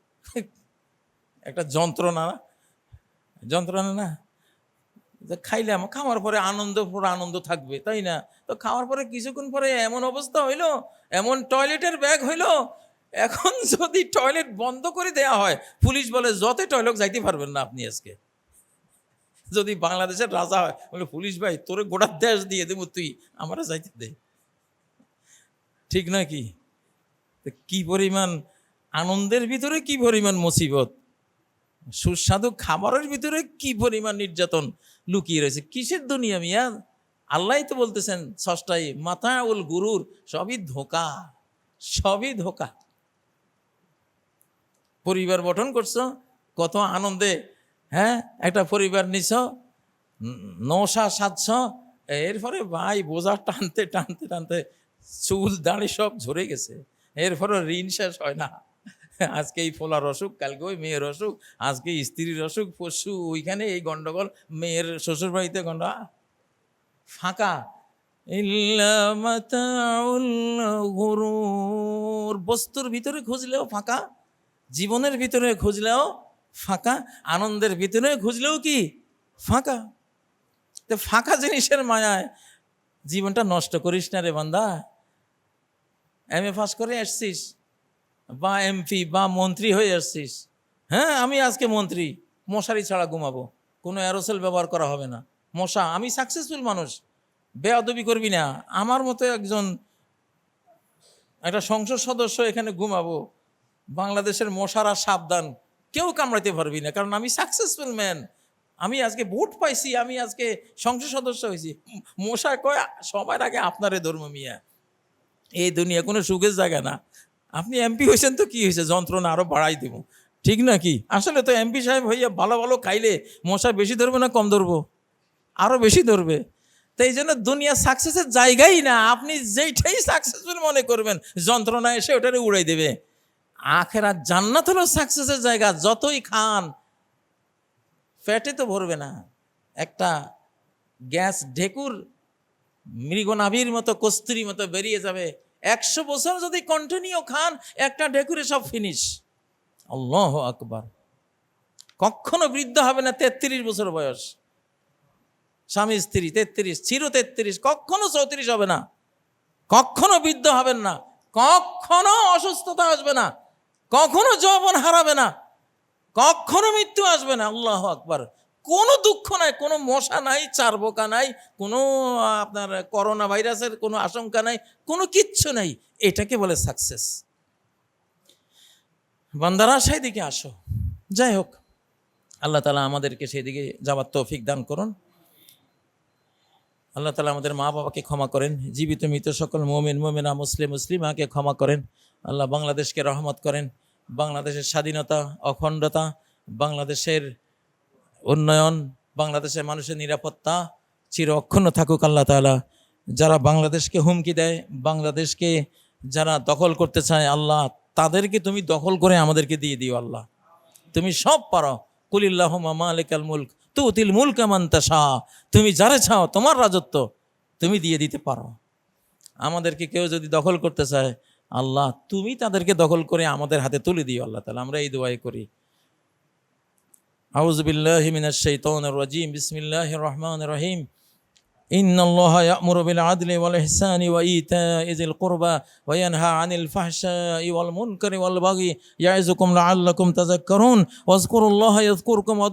একটা যন্ত্রণা, যন্ত্রণা না? খাইলাম, খাওয়ার পরে আনন্দ থাকবে, তাই না? তো খাওয়ার পরে কিছুক্ষণ পরে এমন অবস্থা হইলো, এমন টয়লেটের ব্যাগ হইলো, এখন যদি টয়লেট বন্ধ করে দেয়া হয়, পুলিশ বলে যত টয়লেট যাইতে পারবেন না আপনি আজকে। যদি বাংলাদেশের রাজা হয়, বলে পুলিশ ভাই তোরে গোটা দেশ দিয়ে দেবো, তুই আমরা যাইতে দে। ঠিক নয় কি? কি পরিমাণ আনন্দের ভিতরে কি পরিমাণ মুসিবত, সুস্বাদু খাবারের ভিতরে কি পরিমাণ নির্যাতন লুকিয়ে রয়েছে। কিসের দুনিয়া মিয়া? আল্লাহ তো বলতেছেন ষষ্ঠাই মাতাউল গুরুর, সবই ধোঁকা, সবই ধোঁকা। পরিবার গঠন করছো কত আনন্দে, হ্যাঁ, একটা পরিবার নিছ, নশা সাজছ, এরপরে ভাই বোঝা টানতে টানতে টানতে চুল দাঁড়ি সব ঝরে গেছে, এরপরে ঋণ শেষ হয় না। আজকে এই ফোলার অসুখ, কালকে ওই মেয়ের অসুখ, আজকে স্ত্রীর অসুখ, পশু ওইখানে এই গন্ডগোল, মেয়ের শ্বশুর বাড়িতে গন্ডা, ফাঁকা। বস্তুর ভিতরে খুঁজলেও ফাঁকা, জীবনের ভিতরে খুঁজলেও ফাঁকা, আনন্দের ভিতরে খুঁজলেও কি ফাঁকা। তো ফাঁকা জিনিসের মায়ায় জীবনটা নষ্ট করিস না রে বান্দা। MA পাস করে আসছিস, বা MP বা মন্ত্রী হয়ে আসছিস, হ্যাঁ আমি আজকে মন্ত্রী, মশারি ছাড়া ঘুমাবো, কোনো অ্যারোসেল ব্যবহার করা হবে না, মশা, আমি সাকসেসফুল মানুষ, বেয়াদবি করবি না, আমার মতো একটা সংসদ সদস্য এখানে ঘুমাবো, বাংলাদেশের মশারা সাবধান, কেউ কামড়াইতে পারবি না, কারণ আমি সাকসেসফুল ম্যান, আমি আজকে ভোট পাইছি, আমি আজকে সংসদ সদস্য হয়েছি। মশা কয় সবার আগে আপনারে ধর্ম মিয়া, এই দুনিয়া কোনো সুখের জায়গা না। আপনি এমপি হয়েছেন তো কি হয়েছে, যন্ত্রণা আরো বাড়াই দেব, ঠিক না কি? আসলে তো এমপি সাহেব হইয়া ভালো ভালো খাইলে মশা বেশি ধরবে না কম ধরবো? আরো বেশি ধরবে। তো এই জন্য দুনিয়া সাকসেসের জায়গাই না, আপনি যেইটাই সাকসেসফুল মনে করবেন যন্ত্রণা এসে ওটারে উড়াই দেবে। আখেরাত জান্নাত হলো সাকসেসের জায়গা, যতই খান পেটে তো ভরবে না। একটা গ্যাস ঢেকুর মৃগনাভির মতো কস্তুরি মতো বেরিয়ে যাবে। 100 বছর যদি কন্টিনিউ খান একটা ঢেকুরে সব ফিনিশ। আল্লাহ আকবার। কখনো বৃদ্ধ হবে না 33 বছর বয়স, স্বামী স্ত্রী 33, চির 33, কখনো 34 হবে না, কখনো বৃদ্ধ হবেন না, কখনো অসুস্থতা আসবে না, কখনো যৌবন হারাবে না, কখনো মৃত্যু আসবে না। আল্লাহ আকবার। কোনো দুঃখ নাই, কোনো মশা নাই, চারবোকা নাই, কোনো আপনার করোনা ভাইরাসের কোনো আশঙ্কা নাই, কোনো কিচ্ছু নাই। এটাকে বলে সাকসেস। বান্দারা সেই দিকে আসো। যাই হোক, আল্লাহ তাআলা আমাদেরকে সেই দিকে যাওয়ার তৌফিক দান করুন। আল্লাহ তাআলা আমাদের মা বাবাকে ক্ষমা করেন, জীবিত মৃত সকল মুমিন মুমিনা মুসলিম মুসলিমাকে ক্ষমা করেন। আল্লাহ বাংলাদেশকে রহমত করেন। বাংলাদেশের স্বাধীনতা, অখণ্ডতা, বাংলাদেশের উন্নয়ন, বাংলাদেশের মানুষের নিরাপত্তা চির অক্ষুণ্ণ থাকুক আল্লাহ তাআলা। যারা বাংলাদেশকে হুমকি দেয়, বাংলাদেশকে যারা দখল করতে চায়, আল্লাহ তাদেরকে তুমি দখল করে আমাদেরকে দিয়ে দিও আল্লাহ। তুমি সব পারো। কুলিল্লাহুম্মা মালিকাল মুলক তুতিল মুলকা মান তাশা। তুমি যারে চাও তোমার রাজত্ব তুমি দিয়ে দিতে পারো। আমাদেরকে কেউ যদি দখল করতে চায়, আল্লাহ তুমি তাদেরকে দখল করে আমাদের হাতে তুলে দিও আল্লাহ তাআলা। আমরা এই দোয়াই করি। আউযু বিল্লাহি মিনাশ শাইতানির রাজীম। বিসমিল্লাহির রহমানির রহিম। ইন্নাল্লাহা ইয়া'মুরু বিল আদলি ওয়াল ইহসানি ওয়া ইতা'i যিল কুরবা ওয়া ইয়ানহা আনিল ফাহশাই ওয়াল মুনকারি ওয়াল বাগি ইয়া'iযুকুম লা'আল্লাকুম তাযাক্কারুন ওয়াজকুরুল্লাহা ইয়াযকুরকুম ওয়া